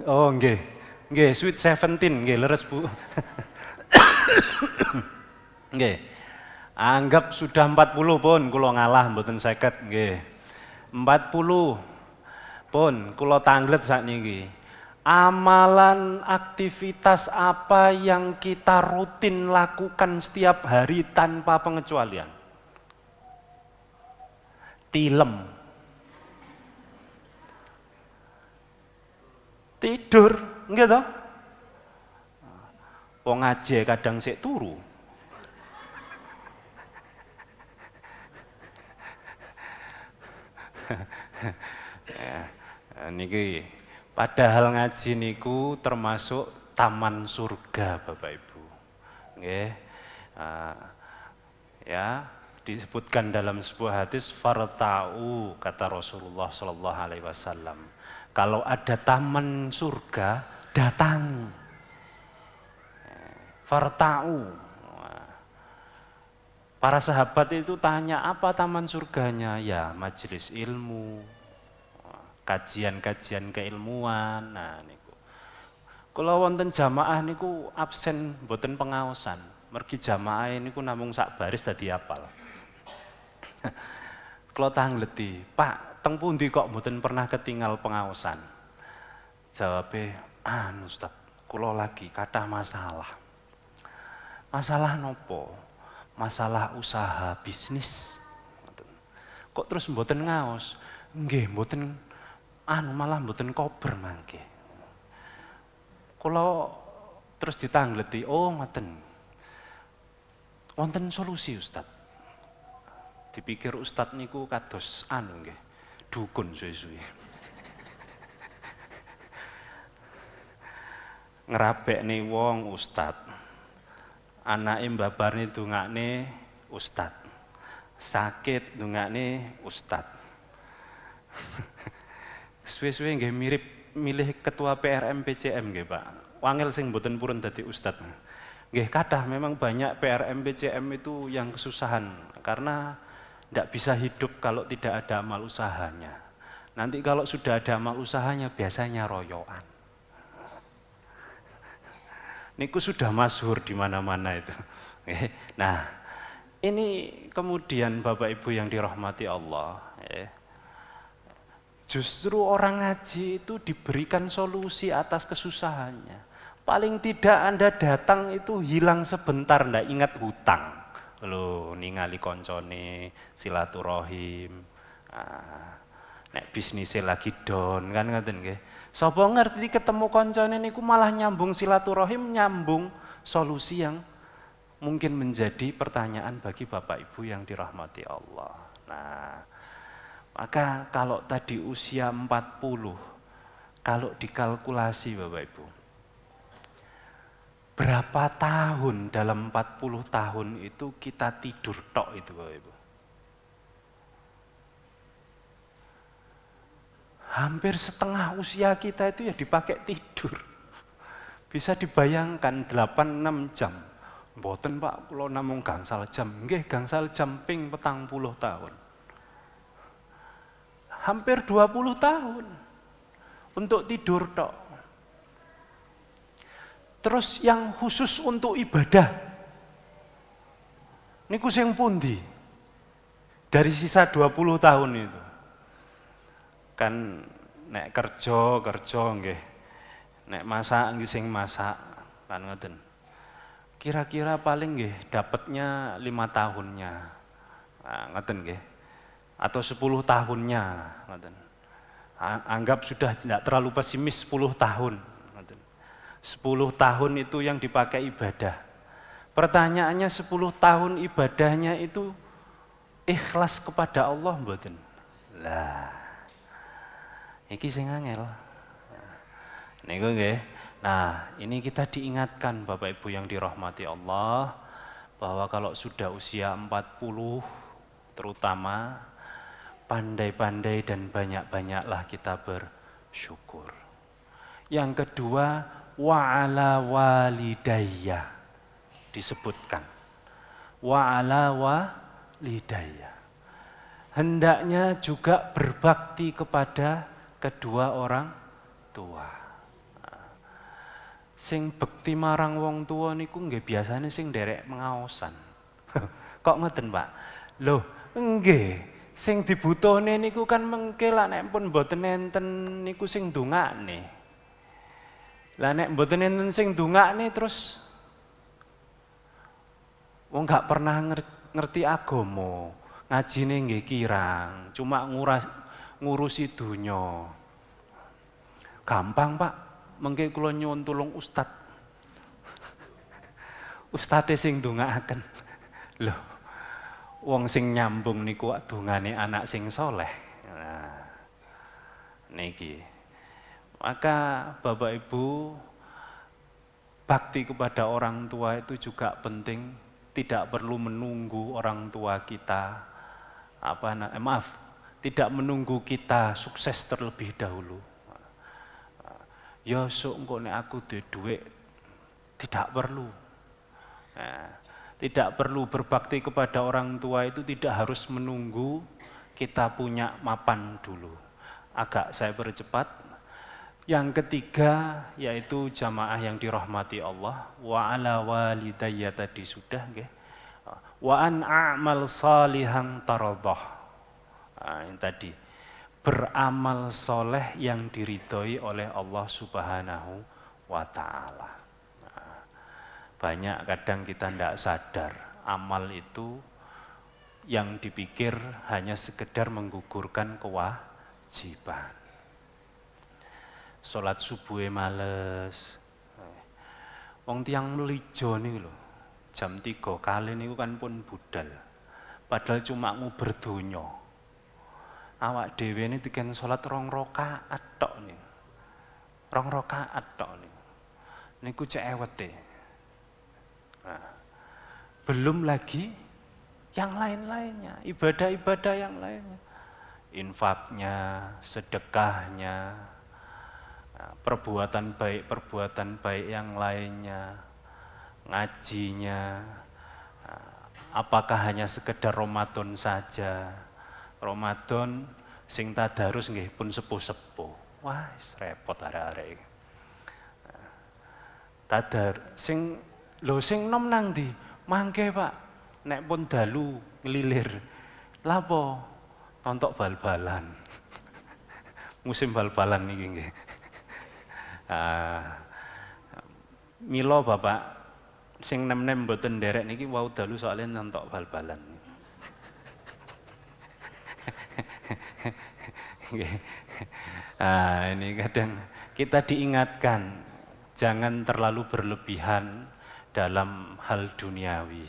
Oh nggih. Nggih, sweet 17 nggih leres Bu. Nggih. Anggap sudah 40 pun kula ngalah mboten 50 nggih. 40 pun kula tanglet sakniki. Amalan aktivitas apa yang kita rutin lakukan setiap hari tanpa pengecualian? Tilem. Tidur, nggih toh? Wong ngaji kadang sik turu. Niki padahal ngaji niku termasuk taman surga Bapak Ibu. Nggih. Ya, disebutkan dalam sebuah hadis farta'u kata Rasulullah sallallahu alaihi wasallam. Kalau ada taman surga, datangi. Farta'u. Para sahabat itu tanya, apa taman surganya? Ya, majelis ilmu, kajian-kajian keilmuan. Nah niku. Kula wonten jamaah niku absen mboten pengaosan. Mergi jamaah niku namung sak baris dadi apal. Kula tangleti, "Pak, teng pundi kok mboten pernah ketinggal pengaosan?" Jawabe, Ustaz, kula lagi kathah masalah." "Masalah nopo?" "Masalah usaha bisnis." "Kok terus mboten ngaos?" "Nggih, mboten malah mboten kober mangke." Kula terus ditangleti, "Oh, ngoten. Wonten solusi, Ustaz." Dipikir Ustaz niku kados nggih, dukun suwe-suwe. Ngerabekne wong Ustaz. Anake mbabarne dongakne Ustaz. Sakit dongakne Ustaz. Suwe-suwe nggih mirip milih ketua PRM PCM nggih Pak. Wangel sing mboten purun dadi Ustaz. Nggih kathah memang banyak PRM PCM itu yang kesusahan karena tidak bisa hidup kalau tidak ada amal usahanya. Nanti kalau sudah ada amal usahanya biasanya royoan. Niku sudah masyhur di mana-mana itu. Nah, ini kemudian Bapak Ibu yang dirahmati Allah, justru orang ngaji itu diberikan solusi atas kesusahannya. Paling tidak Anda datang itu hilang sebentar, ndak ingat hutang. Lho, ningali koncone, silaturahim. Nek bisnisnya lagi down kan ngoten nggih. Sapa ngerti ketemu koncone niku malah nyambung silaturahim, nyambung solusi yang mungkin menjadi pertanyaan bagi Bapak Ibu yang dirahmati Allah. Nah, maka kalau tadi usia 40, kalau dikalkulasi Bapak Ibu, berapa tahun dalam 40 tahun itu kita tidur tok itu Bapak Ibu? Hampir setengah usia kita itu ya dipakai tidur. Bisa dibayangkan 8-6 jam. Mboten Pak, kula namung gangsal jam. Nggih, gangsal jam ping 40 tahun. Hampir 20 tahun untuk tidur tok. Terus yang khusus untuk ibadah. Niku sing pundi? Dari sisa 20 tahun itu. Kan nek kerja nggih. Nek masak nggih sing masak kan ngoten. Kira-kira paling nggih dapatnya 5 tahunnya. Nah, ngoten nggih. Atau 10 tahunnya ngoten. Anggap sudah tidak terlalu pesimis 10 tahun ngoten. 10 tahun itu yang dipakai ibadah. Pertanyaannya 10 tahun ibadahnya itu ikhlas kepada Allah mboten? Lah iki sing angel. Niku nggih. Nah, ini kita diingatkan Bapak Ibu yang dirahmati Allah bahwa kalau sudah usia 40 terutama pandai-pandai dan banyak-banyaklah kita bersyukur. Yang kedua, wa ala walidayya disebutkan. Wa ala walidayya. Hendaknya juga berbakti kepada kedua orang tua. Sing bekti marang wong tua niku nggih biasane sing nderek mengaosan. Kok ngoten, Pak? Loh, nggih. Sing dibutuhne niku kan mengke lak nek pun mboten enten niku sing ndongakne. Lah nek mboten enten sing ndongakne terus wong gak pernah ngerti agama, ngajine nggih kirang, cuma ngurusi donya. Gampang, Pak. Mengke kula nyuwun tulung ustad. Ustate sing ndongakaken. Loh, wong sing nyambung niku dongane anak sing soleh. Nah, niki. Maka Bapak Ibu, bakti kepada orang tua itu juga penting. Tidak perlu menunggu orang tua kita tidak menunggu kita sukses terlebih dahulu. Ya sok engko nek aku duwe dhuwit, tidak perlu. Nah, tidak perlu berbakti kepada orang tua itu tidak harus menunggu kita punya mapan dulu. Agak saya percepat. Yang ketiga yaitu jamaah yang dirahmati Allah, wa ala walidayya tadi sudah nggih. Wa an a'mal salihan taradah. Yang tadi beramal soleh yang diridhoi oleh Allah Subhanahu wa ta'ala. Banyak kadang kita tidak sadar, amal itu yang dipikir hanya sekedar menggugurkan kewajiban. Salat subuhe males. Wong tiyang mlijo niku lho, jam 3 kali niku kan pun budal. Padahal cuma nguber donya. Awak dhewe ini diken salat 2 rakaat tok niku. 2 rakaat tok niku. Niku cek ewete. Nah, belum lagi yang lain-lainnya, ibadah-ibadah yang lainnya. Infaknya, sedekahnya, perbuatan baik yang lainnya, ngajinya, apakah hanya sekedar Ramadan saja? Ramadan sing tadarus nggih pun sepuh-sepuh. Wah, repot arek-arek iki. Tadar sing nom nang ndi? Mangke, Pak. Nek pun dalu ngelilir. Lapo? Tontok bal-balan. Musim bal-balan niki nggih. Milo Bapak sing nem-nem mboten nderek niki wau dalu soalnya nontok bal-balan. Ini kadang kita diingatkan jangan terlalu berlebihan dalam hal duniawi.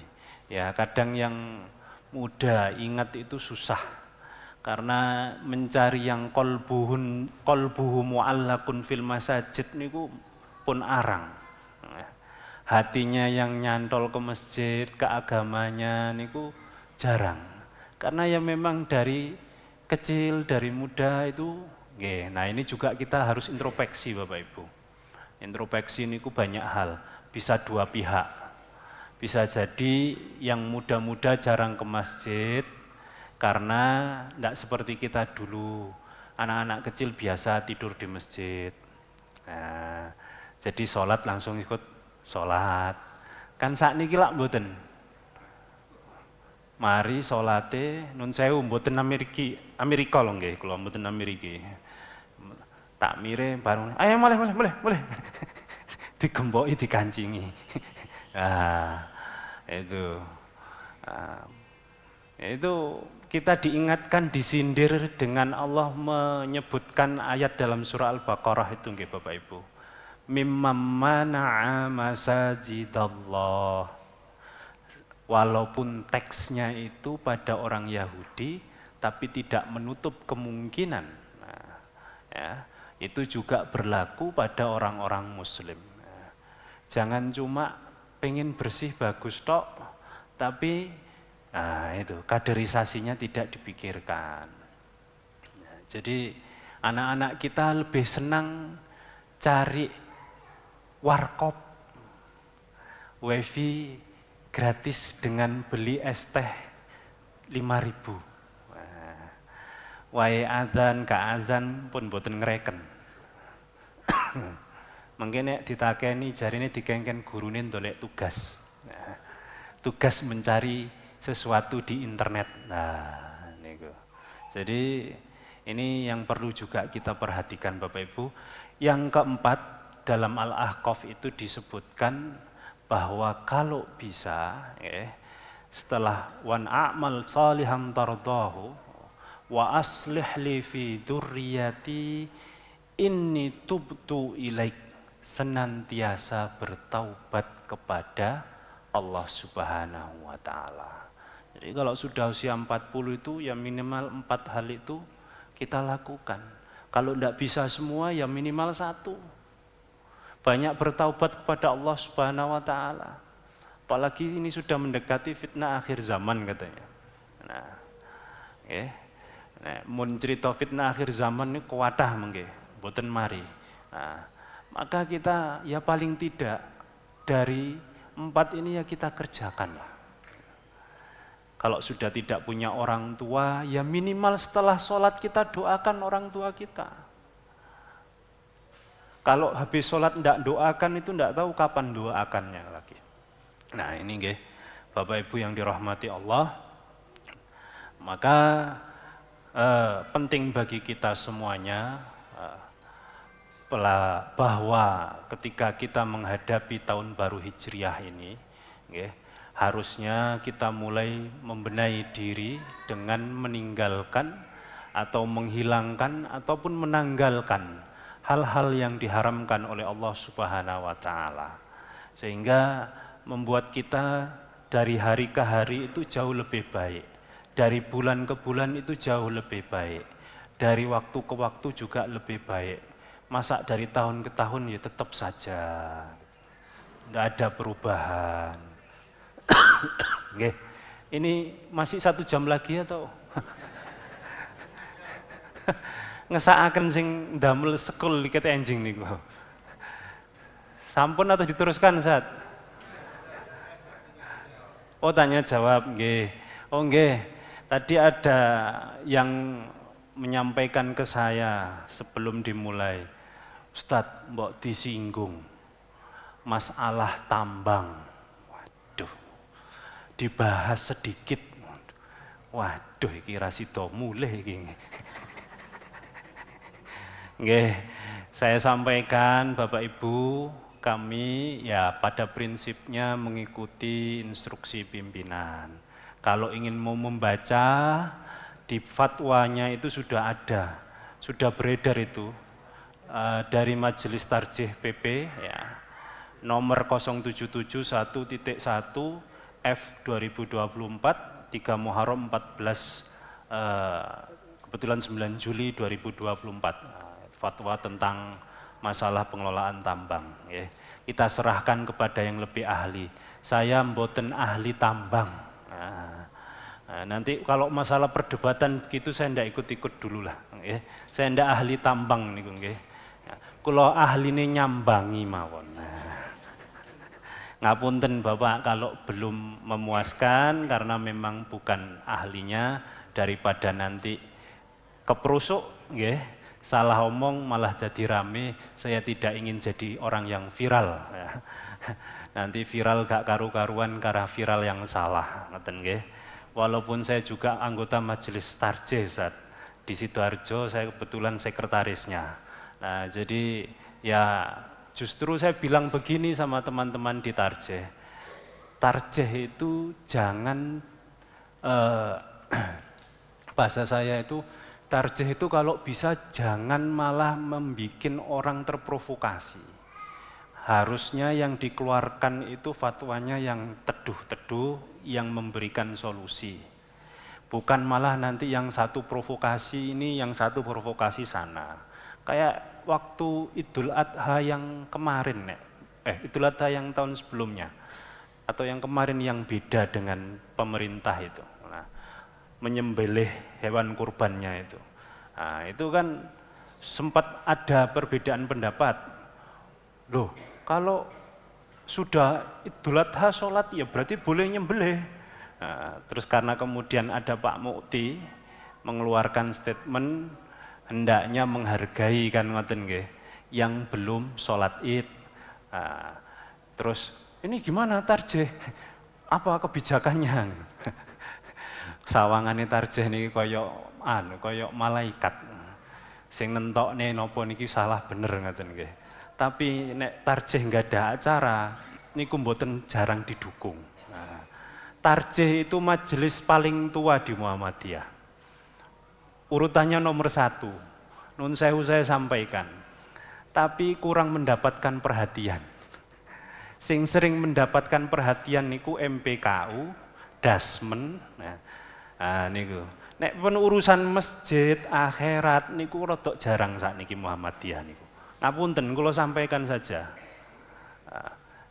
Ya, kadang yang muda ingat itu susah karena mencari yang qalbuhu mu'allaqun fil masajid niku pun arang. Hatinya yang nyantol ke masjid, ke agamanya niku jarang. Karena ya memang dari kecil, dari muda itu nggih. Nah, ini juga kita harus introspeksi Bapak Ibu. Introspeksi niku banyak hal, bisa dua pihak. Bisa jadi yang muda-muda jarang ke masjid karena tidak seperti kita dulu. Anak-anak kecil biasa tidur di masjid. Nah, jadi sholat langsung ikut sholat. Kan sakniki lak mboten. Mari sholate nun sewu mboten Amerika lho nggih, kula mboten Amerika. Tak mire bareng, ayo boleh. Digemboki dikancingi. Itu kita diingatkan, disindir dengan Allah menyebutkan ayat dalam surah Al-Baqarah itu nggih Bapak Ibu. Mimman mana'a masajidallah. Walaupun teksnya itu pada orang Yahudi, tapi tidak menutup kemungkinan. Nah, ya, itu juga berlaku pada orang-orang Muslim. Nah, jangan cuma pengen bersih bagus tok, tapi itu kaderisasinya tidak dipikirkan. Nah, jadi anak-anak kita lebih senang cari warkop, wifi gratis dengan beli es teh 5.000. Wae azan ka azan pun boten ngereken. Mungkin nek ditakeni jarine dikengken gurune ndolek tugas. Tugas mencari sesuatu di internet. Nah, niku. Jadi ini yang perlu juga kita perhatikan Bapak Ibu. Yang keempat, dalam Al-Ahqaf itu disebutkan bahwa kalau bisa setelah wan a'mal salihan tardahu wa aslih li fi dzurriyyati inni tubtu ilaik, senantiasa bertaubat kepada Allah Subhanahu wa taala. Jadi kalau sudah usia 40 itu ya minimal 4 hal itu kita lakukan. Kalau tidak bisa semua ya minimal 1. Banyak bertaubat kepada Allah Subhanahu wa taala. Apalagi ini sudah mendekati fitnah akhir zaman katanya. Nah, mun cerita fitnah akhir zaman ini kuatah mengke, boten mari. Nah, maka kita ya paling tidak dari 4 ini ya kita kerjakan lah. Kalau sudah tidak punya orang tua, ya minimal setelah sholat kita doakan orang tua kita. Kalau habis sholat tidak doakan itu tidak tahu kapan doakannya lagi. Nah ini nggih, Bapak Ibu yang dirahmati Allah, maka penting bagi kita semuanya bahwa ketika kita menghadapi tahun baru Hijriah ini, harusnya kita mulai membenahi diri dengan meninggalkan atau menghilangkan ataupun menanggalkan hal-hal yang diharamkan oleh Allah Subhanahu wa taala. Sehingga membuat kita dari hari ke hari itu jauh lebih baik. Dari bulan ke bulan itu jauh lebih baik. Dari waktu ke waktu juga lebih baik. Masa dari tahun ke tahun ya tetap saja. Tidak ada perubahan. Nggih. Ini masih 1 jam lagi atau ngesakaken sing ndamel sekul liket enjing niku. Sampun atau diteruskan, Sat? Oh, tanya jawab, nggih. Oh, nggih. Tadi ada yang menyampaikan ke saya sebelum dimulai. Ustadz, mbok disinggung masalah tambang. Waduh. Dibahas sedikit. Waduh, iki ra sida mulih iki. Nggih, saya sampaikan Bapak Ibu, kami ya pada prinsipnya mengikuti instruksi pimpinan. Kalau ingin mau membaca, di fatwanya itu sudah ada, sudah beredar itu dari Majelis Tarjih PP ya, nomor 0771.1 F 2024 3 Muharram 14 kebetulan 9 Juli 2024. Fatwa tentang masalah pengelolaan tambang. Ya. Kita serahkan kepada yang lebih ahli. Saya mboten ahli tambang. Nanti kalau masalah perdebatan begitu saya ndak ikut-ikut dulu lah. Ya. Saya ndak ahli tambang niku nggih. Kula ahline nyambangi mawon. Ngapunten Bapak kalau belum memuaskan karena memang bukan ahlinya, daripada nanti keprusuk nggih. Salah omong malah jadi rame, saya tidak ingin jadi orang yang viral. Ya. Nanti viral gak karu-karuan karena viral yang salah. Walaupun saya juga anggota Majelis Tarjih di Sidoarjo, saya kebetulan sekretarisnya. Nah jadi ya justru saya bilang begini sama teman-teman di Tarjih. Tarjih itu jangan, bahasa saya itu, Tarjih itu kalau bisa jangan malah membuat orang terprovokasi. Harusnya yang dikeluarkan itu fatwanya yang teduh-teduh, yang memberikan solusi. Bukan malah nanti yang satu provokasi ini, yang satu provokasi sana. Kayak waktu Idul Adha yang kemarin, Idul Adha yang tahun sebelumnya. Atau yang kemarin yang beda dengan pemerintah itu. Menyembelih hewan kurbannya itu. Nah, itu kan sempat ada perbedaan pendapat. Loh, kalau sudah Idul Adha sholat ya berarti boleh nyembelih. Nah, terus karena kemudian ada Pak Mukti mengeluarkan statement hendaknya menghargai kan ngoten nggih yang belum sholat Id. Nah, terus ini gimana tarjih? Apa kebijakannya? Sawangane tarjih niki kaya malaikat. Sing nentokne napa niki salah bener ngoten nggih. Tapi nek tarjih nggak ada acara niku mboten jarang didukung. Nah, tarjih itu majelis paling tua di Muhammadiyah. Urutannya nomor 1. Nun sewu saya sampaikan. Tapi kurang mendapatkan perhatian. Sing sering mendapatkan perhatian niku MPKU, Dasmen. Nah niku. Nek pun urusan masjid, akhirat niku rodok jarang sakniki Muhammadiyah niku. Ngapunten kula sampaikan saja.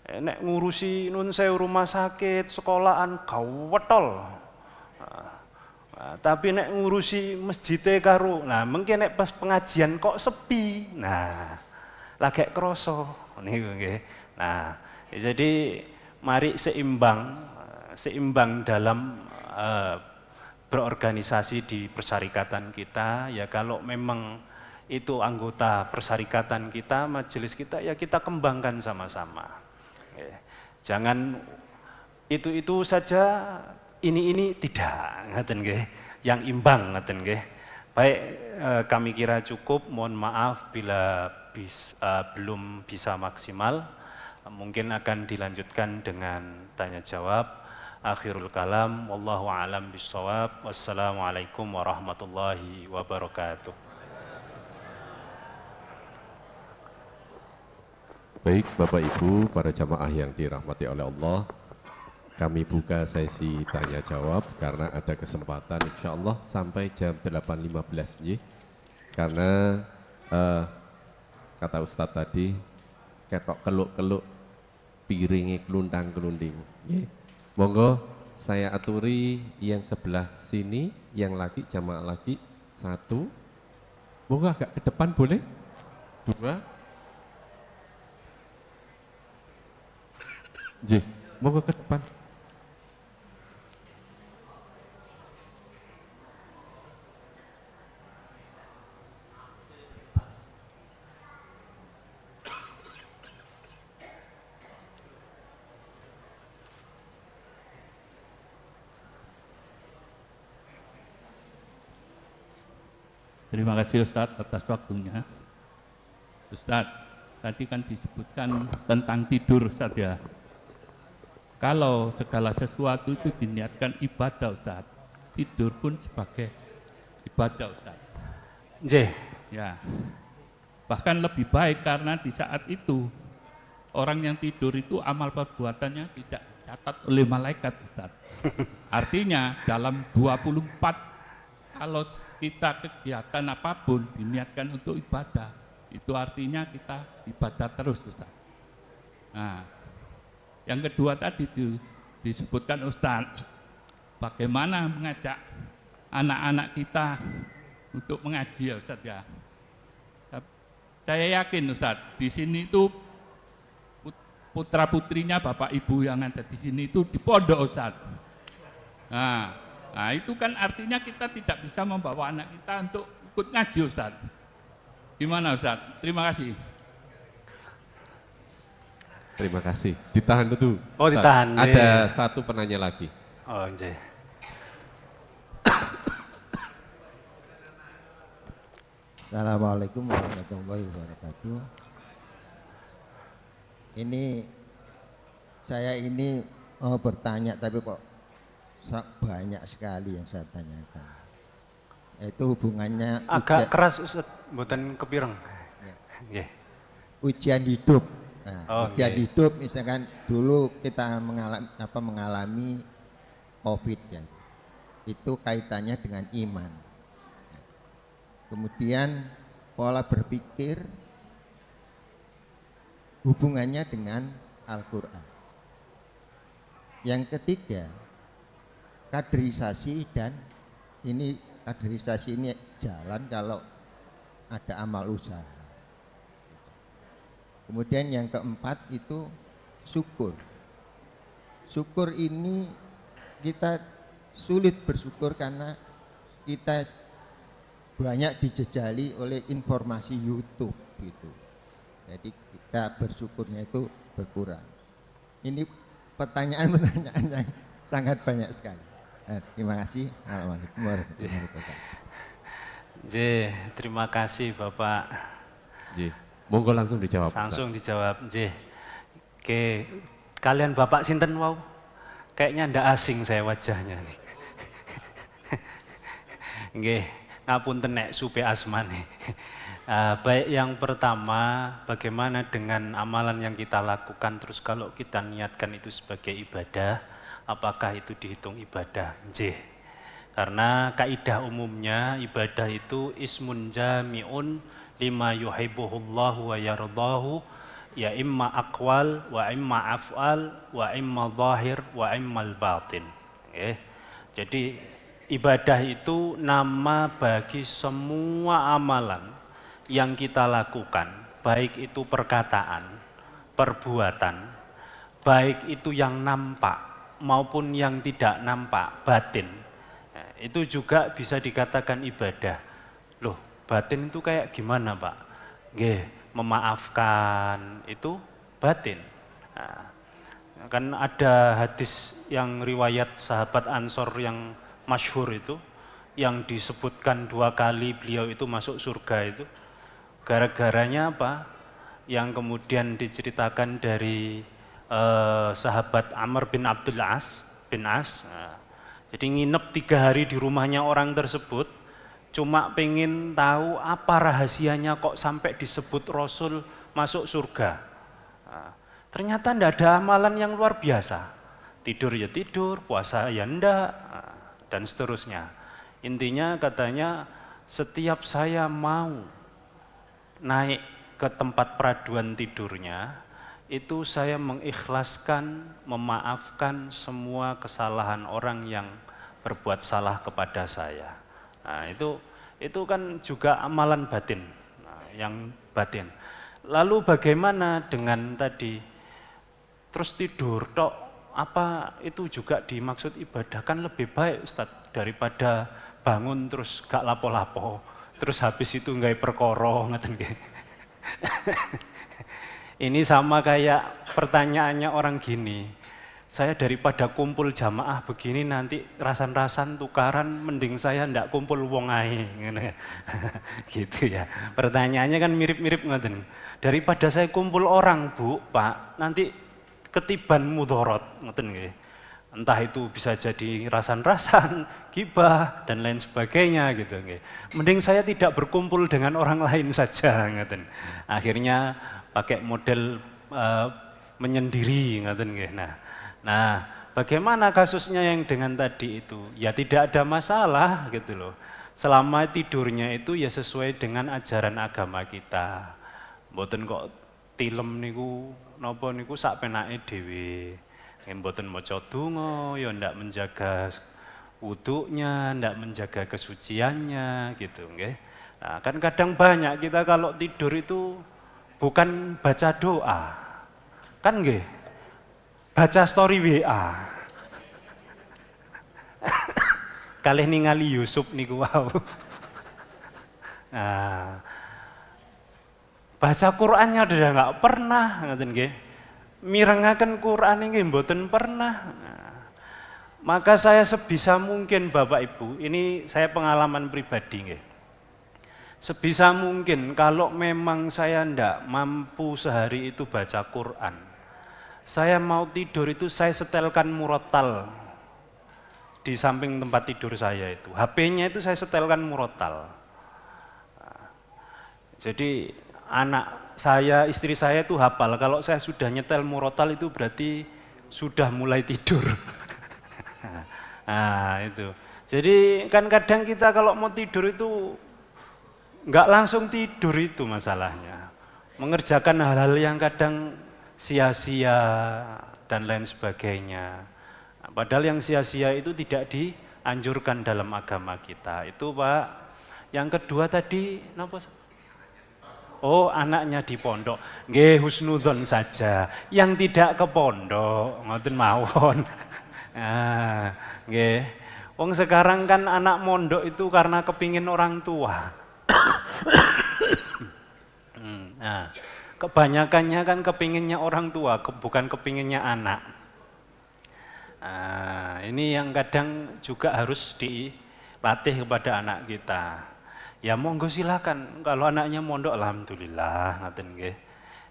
Nek ngurusi nun sewu rumah sakit, sekolahan gawetol. Tapi nek ngurusi masjid karo, nah mungkin nek pas pengajian kok sepi. Nah, lagi kroso niku nggih. Nah, jadi mari seimbang dalam berorganisasi di persyarikatan kita. Ya kalau memang itu anggota persyarikatan kita, majelis kita, ya kita kembangkan sama-sama. Jangan itu saja, ini tidak, ngaten nggih. Yang imbang, ngaten nggih. Baik, kami kira cukup. Mohon maaf bila belum bisa maksimal. Mungkin akan dilanjutkan dengan tanya jawab. Akhirul kalam, wallahu a'lam bishawab. Wassalamualaikum warahmatullahi wabarakatuh. Baik Bapak Ibu, para jamaah yang dirahmati oleh Allah, kami buka sesi tanya jawab karena ada kesempatan insya Allah sampai jam 8.15 nih. Karena kata Ustadz tadi, ketok keluk-keluk piringi kelundang-kelunding. Monggo saya aturi yang sebelah sini, yang laki jamaah laki 1. Monggo agak ke depan boleh? 2. Monggo ke depan. Terima kasih Ustadz atas waktunya. Ustadz, tadi kan disebutkan tentang tidur Ustadz ya. Kalau segala sesuatu itu diniatkan ibadah Ustadz, tidur pun sebagai ibadah Ustadz. Ya. Bahkan lebih baik karena di saat itu orang yang tidur itu amal perbuatannya tidak dicatat oleh malaikat Ustadz. Artinya dalam 24 kalau kita kegiatan apapun diniatkan untuk ibadah, itu artinya kita ibadah terus Ustaz. Nah, yang kedua tadi disebutkan Ustaz, bagaimana mengajak anak-anak kita untuk mengaji ya Ustaz ya. Saya yakin Ustaz, di sini itu putra putrinya Bapak Ibu yang ada di sini itu di pondok Ustaz. Nah itu kan artinya kita tidak bisa membawa anak kita untuk ikut ngaji Ustaz. Gimana Ustaz? Terima kasih. Terima kasih. Ditahan dulu. Oh ditahan. Ada satu penanya lagi. Oh nggih. Assalamualaikum warahmatullahi wabarakatuh. Saya ini mau bertanya tapi kok banyak sekali yang saya tanyakan. Itu hubungannya agak keras Ustaz, mboten kepireng. Ya. Ujian hidup. Nah, ujian okay. hidup misalkan dulu kita mengalami COVID ya. Itu kaitannya dengan iman. Kemudian pola berpikir hubungannya dengan Al-Qur'an. Yang ketiga, kaderisasi, dan ini kaderisasi ini jalan kalau ada amal usaha. Kemudian yang keempat itu syukur. Syukur ini kita sulit bersyukur karena kita banyak dijejali oleh informasi YouTube gitu. Jadi kita bersyukurnya itu berkurang. Ini pertanyaan-pertanyaan yang sangat banyak sekali. Terima kasih. Assalamualaikum warahmatullahi wabarakatuh. Terima kasih Bapak. Monggo langsung dijawab. Langsung dijawab. Oke, kalian Bapak sinten wow? Kayaknya ndak asing saya wajahnya nih. Nggih, ngapunten nek supe asmane. Baik, yang pertama, bagaimana dengan amalan yang kita lakukan, terus kalau kita niatkan itu sebagai ibadah, apakah itu dihitung ibadah? Nggih. Karena kaidah umumnya ibadah itu ismun jami'un lima yuhibbuhullahu wa yardahu, ya imma aqwal wa imma af'al wa imma zahir wa imma al-batin. Jadi ibadah itu nama bagi semua amalan yang kita lakukan, baik itu perkataan, perbuatan, baik itu yang nampak maupun yang tidak nampak, batin. Itu juga bisa dikatakan ibadah. Loh, batin itu kayak gimana, Pak? Nggih, memaafkan itu batin. Nah, kan ada hadis yang riwayat sahabat Ansor yang masyhur itu, yang disebutkan 2 kali beliau itu masuk surga itu. Gara-garanya apa? Yang kemudian diceritakan dari sahabat Amr bin Abdul As bin As. Jadi nginep 3 hari di rumahnya orang tersebut, cuma pengen tahu apa rahasianya kok sampai disebut Rasul masuk surga. Ternyata tidak ada amalan yang luar biasa. Tidur ya tidur, puasa ya enggak, dan seterusnya. Intinya katanya setiap saya mau naik ke tempat peraduan tidurnya, itu saya mengikhlaskan, memaafkan semua kesalahan orang yang berbuat salah kepada saya. Nah, itu kan juga amalan batin, yang batin. Lalu bagaimana dengan tadi terus tidur tok, apa itu juga dimaksud ibadah? Kan lebih baik Ustadz daripada bangun terus gak lapo-lapo, terus habis itu nggak perkara ngeten nggih. Ini sama kayak pertanyaannya orang gini, saya daripada kumpul jamaah begini nanti rasan-rasan tukaran, mending saya ndak kumpul wong ae, gitu ya. Pertanyaannya kan mirip-mirip ngoten. Daripada saya kumpul orang, Bu, Pak, nanti ketiban mudorot, ngoten nggih. Entah itu bisa jadi rasan-rasan, gibah dan lain sebagainya gitu nggih. Mending saya tidak berkumpul dengan orang lain saja, ngoten. Akhirnya pakai model menyendiri, ngoten nggih. Nah, bagaimana kasusnya yang dengan tadi itu? Ya tidak ada masalah gitu loh. Selama tidurnya itu ya sesuai dengan ajaran agama kita. Mboten kok tilem niku napa niku sak penake dhewe. Mboten maca donga ya ndak menjaga wudhunya, ndak menjaga kesuciannya gitu nggih. Nah, kan kadang banyak kita kalau tidur itu bukan baca doa, kan nggih, baca story WA. Kalih ningali Yusuf niku wow. Nah, baca Qur'annya udah nggak pernah, ngoten nggih. Mirengaken Qur'an nggih mboten pernah. Nah, maka saya sebisa mungkin Bapak Ibu, ini saya pengalaman pribadi nggih. Sebisa mungkin kalau memang saya ndak mampu sehari itu baca Quran, saya mau tidur itu saya setelkan murotal di samping tempat tidur saya itu. HP-nya itu saya setelkan murotal. Jadi anak saya, istri saya itu hafal, kalau saya sudah nyetel murotal itu berarti sudah mulai tidur. Nah itu. Jadi kan kadang kita kalau mau tidur itu nggak langsung tidur itu masalahnya. Mengerjakan hal-hal yang kadang sia-sia dan lain sebagainya. Nah, padahal yang sia-sia itu tidak dianjurkan dalam agama kita. Itu Pak. Yang kedua tadi, kenapa? Oh, anaknya di pondok. Nggih husnudzon saja. Yang tidak ke pondok, ngoten mawon. Ah, nggih. Wong sekarang kan anak mondok itu karena kepingin orang tua. Nah, kebanyakannya kan kepinginnya orang tua, bukan kepinginnya anak. Nah, ini yang kadang juga harus dilatih kepada anak kita. Ya monggo silakan, kalau anaknya mondok alhamdulillah, ngoten nggih.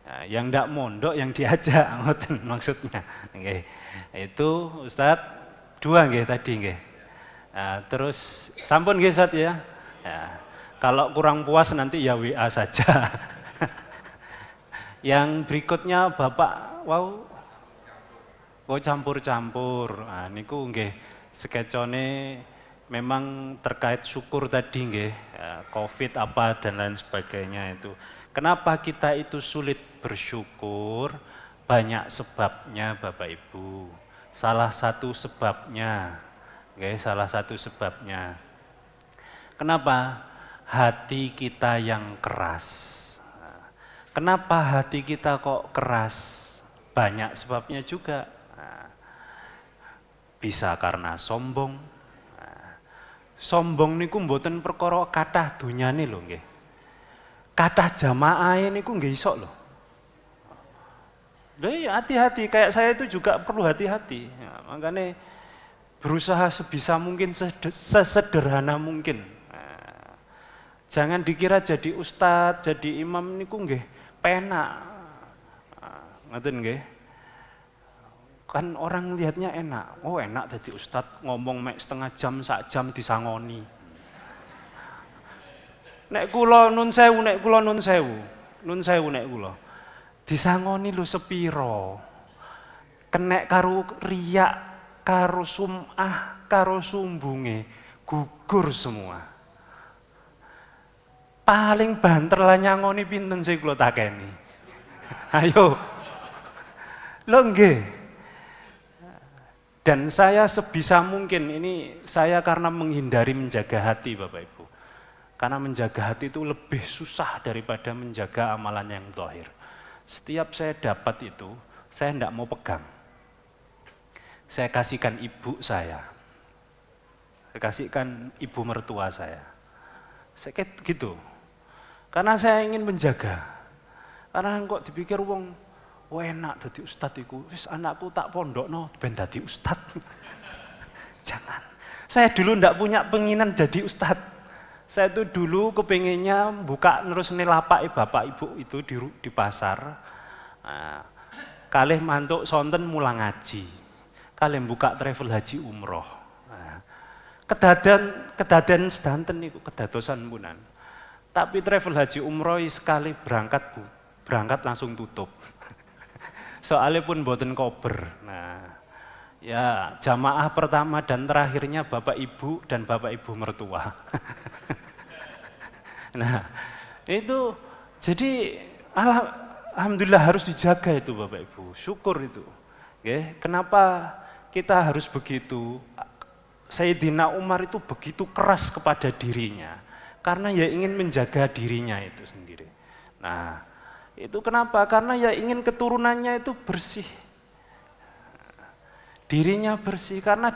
Nah, yang ndak mondok yang diajak, ngoten maksudnya. Nggih. Itu Ustadz 2 nggih tadi nggih. Nah, terus sampun nggih Ustadz ya. Ya. Kalau kurang puas nanti ya WA saja. Yang berikutnya Bapak wow campur-campur. Nah, niku nggih skecone memang terkait syukur tadi nggih, ya, Covid apa dan lain sebagainya itu. Kenapa kita itu sulit bersyukur? Banyak sebabnya Bapak Ibu. Salah satu sebabnya, nggih, salah satu sebabnya. Kenapa? Hati kita yang keras. Kenapa hati kita kok keras? Banyak sebabnya juga. Bisa karena sombong. Sombong niku mboten perkara kathah dunyane lho nggih. Kathah jamaahe niku nggih iso lho. Lha hati-hati, kayak saya itu juga perlu hati-hati. Ya, makanya berusaha sebisa mungkin sesederhana mungkin. Jangan dikira jadi ustadz, jadi imam niku nggih penak. Ngoten nggih. Kan orang lihatnya enak. Oh, enak jadi ustadz ngomong mek setengah jam, sak jam disangoni. Nek kula nun sewu, nek kula nun sewu. Nun sewu nek kula. Disangoni lho sepiro. Kenek karo riak, karo sum'ah, karo sumbunge, gugur semua. Paling banter lah nyangoni pinten sih kula takeni. Ayo. Lho nggih. Dan saya sebisa mungkin, ini saya karena menghindari menjaga hati Bapak Ibu. Karena menjaga hati itu lebih susah daripada menjaga amalan yang zahir. Setiap saya dapat itu, saya tidak mau pegang. Saya kasihkan ibu saya. Saya kasihkan ibu mertua saya. Saya kayak gitu. Karena saya ingin menjaga. Karena kok dipikir wong, wah enak dadi ustadz iku, wis anakku tak pondokno ben dadi ustadz. Jangan. Saya dulu ndak punya penginan jadi ustadz. Saya itu dulu kepengennya buka terus lapak bapak ibu itu di pasar. Nah, kalih mantuk sonten mulang ngaji. Kalih buka travel haji umroh. Nah, kedaden sedanten niku kedadosan punan. Tapi travel haji umroh sekali berangkat langsung tutup. Soalnya pun boten kober. Nah, ya jamaah pertama dan terakhirnya Bapak Ibu dan Bapak Ibu mertua. Nah, itu jadi alhamdulillah harus dijaga itu Bapak Ibu. Syukur itu. Oke, kenapa kita harus begitu? Sayyidina Umar itu begitu keras kepada dirinya. Karena ya ingin menjaga dirinya itu sendiri. Nah, itu kenapa? Karena ya ingin keturunannya itu bersih. Dirinya bersih, karena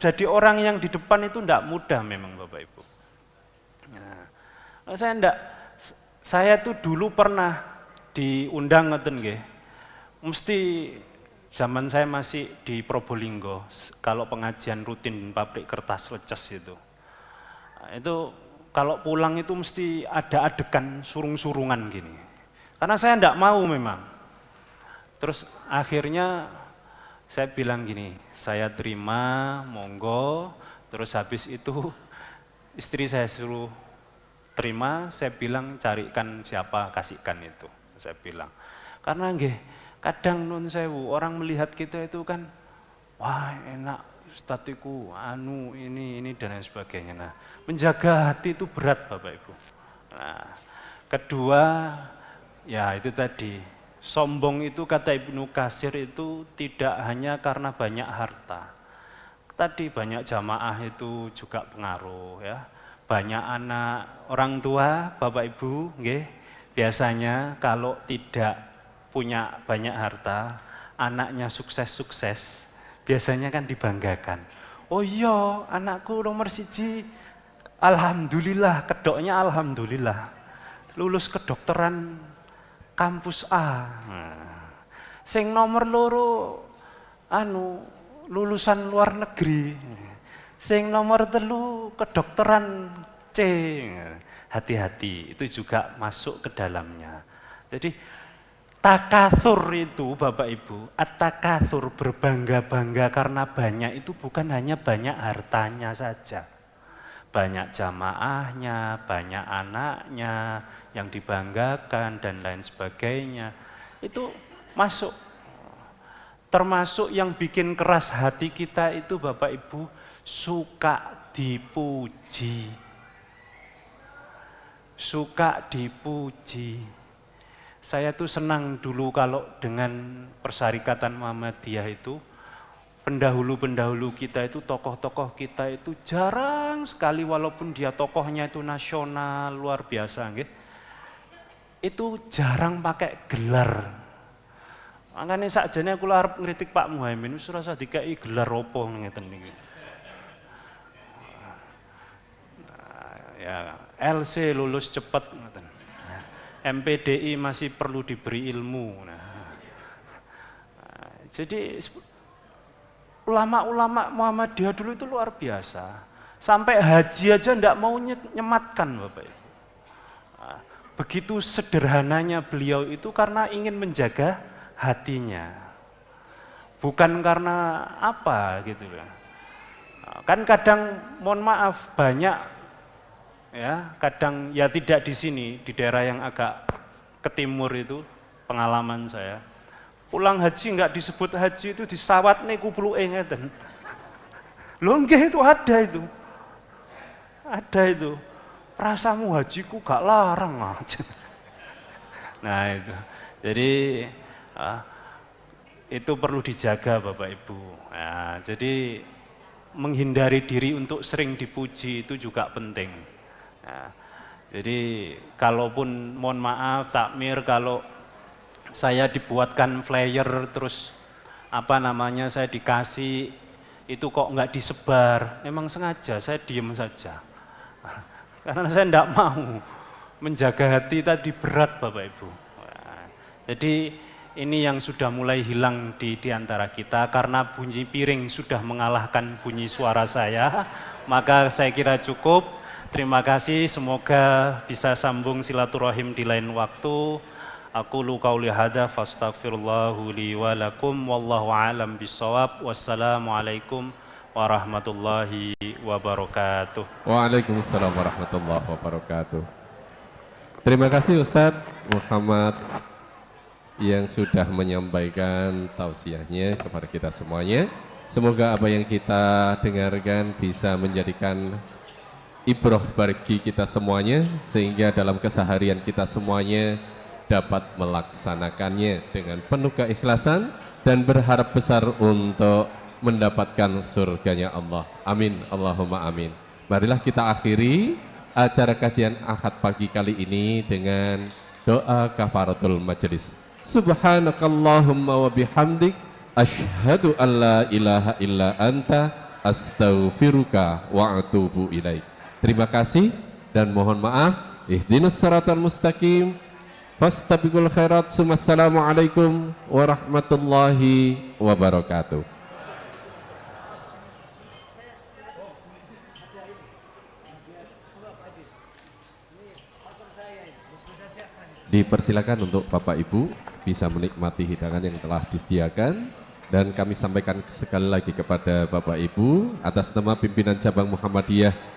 jadi orang yang di depan itu tidak mudah memang Bapak Ibu. Nah, saya tuh dulu pernah diundang ngeten nggih. Mesti zaman saya masih di Probolinggo, kalau pengajian rutin pabrik kertas leces itu. Nah, itu kalau pulang itu mesti ada adegan surung-surungan gini. Karena saya enggak mau memang. Terus akhirnya saya bilang gini, saya terima, monggo. Terus habis itu istri saya suruh terima, saya bilang carikan siapa, kasihkan itu. Saya bilang. Karena nggih, kadang nun sewu, orang melihat kita itu kan, wah enak, ustadziku, anu ini dan lain sebagainya. Nah, menjaga hati itu berat Bapak Ibu. Nah, kedua, ya itu tadi, sombong itu kata Ibnu Katsir itu tidak hanya karena banyak harta. Tadi banyak jamaah itu juga pengaruh ya. Banyak anak, orang tua, Bapak Ibu, nggih, biasanya kalau tidak punya banyak harta, anaknya sukses-sukses, biasanya kan dibanggakan. Oh iya, anakku nomor 1, alhamdulillah, kedoknya alhamdulillah, lulus kedokteran kampus A. Sing nomor 2, lulusan luar negeri. Sing nomor 3, kedokteran C. Hati-hati, itu juga masuk ke dalamnya. Jadi takatsur itu Bapak Ibu, at-takatsur, berbangga-bangga karena banyak itu bukan hanya banyak hartanya saja. Banyak jamaahnya, banyak anaknya yang dibanggakan dan lain sebagainya. Itu masuk. Termasuk yang bikin keras hati kita itu Bapak Ibu, suka dipuji. Suka dipuji. Saya tuh senang dulu kalau dengan Persyarikatan Muhammadiyah itu, pendahulu-pendahulu kita itu, tokoh-tokoh kita itu jarang sekali, walaupun dia tokohnya itu nasional, luar biasa, gitu, itu jarang pakai gelar. Makanya sakjane aku arep ngritik Pak Muhaimin, wis rasa dikai gelar opo ngeten niki. Ya, LC lulus cepat, MPDI masih perlu diberi ilmu. Jadi ulama-ulama Muhammadiyah dulu itu luar biasa. Sampai haji aja enggak mau nyematkan Bapak Ibu. Begitu sederhananya beliau itu karena ingin menjaga hatinya. Bukan karena apa gitu ya. Kan kadang mohon maaf banyak ya, kadang ya tidak di sini, di daerah yang agak ke timur itu pengalaman saya. Pulang haji enggak disebut haji itu disawat niku puluke ngeten. Lho nggih itu ada itu. Ada itu. Rasamu hajiku gak larang aja. Nah itu. Jadi itu perlu dijaga Bapak Ibu. Ya, jadi menghindari diri untuk sering dipuji itu juga penting. Nah, jadi kalaupun mohon maaf takmir kalau saya dibuatkan flyer terus saya dikasih itu kok nggak disebar, memang sengaja saya diem saja karena saya enggak mau menjaga hati tadi berat Bapak Ibu. Nah, jadi ini yang sudah mulai hilang di antara kita karena bunyi piring sudah mengalahkan bunyi suara saya, maka saya kira cukup. Terima kasih, semoga bisa sambung silaturahim di lain waktu. Aku qauli hadza fastaghfirullahu li wa lakum wallahu a'lam bissawab. Wassalamualaikum warahmatullahi wabarakatuh. Waalaikumsalam warahmatullahi wabarakatuh. Terima kasih Ustadz Muhammad yang sudah menyampaikan tausiahnya kepada kita semuanya. Semoga apa yang kita dengarkan bisa menjadikan ibroh bagi kita semuanya, sehingga dalam keseharian kita semuanya dapat melaksanakannya dengan penuh keikhlasan dan berharap besar untuk mendapatkan surganya Allah. Amin, Allahumma amin. Marilah kita akhiri acara kajian Ahad pagi kali ini dengan doa kafaratul majelis. Subhanakallahumma wa bihamdik, asyhadu an la ilaha illa anta, astaghfiruka wa atubu ilaik. Terima kasih dan mohon maaf. Ihdinas siratal mustaqim. Fastabiqul khairat. Wassalamualaikum warahmatullahi wabarakatuh. Dipersilakan untuk Bapak Ibu bisa menikmati hidangan yang telah disediakan, dan kami sampaikan sekali lagi kepada Bapak Ibu atas nama pimpinan cabang Muhammadiyah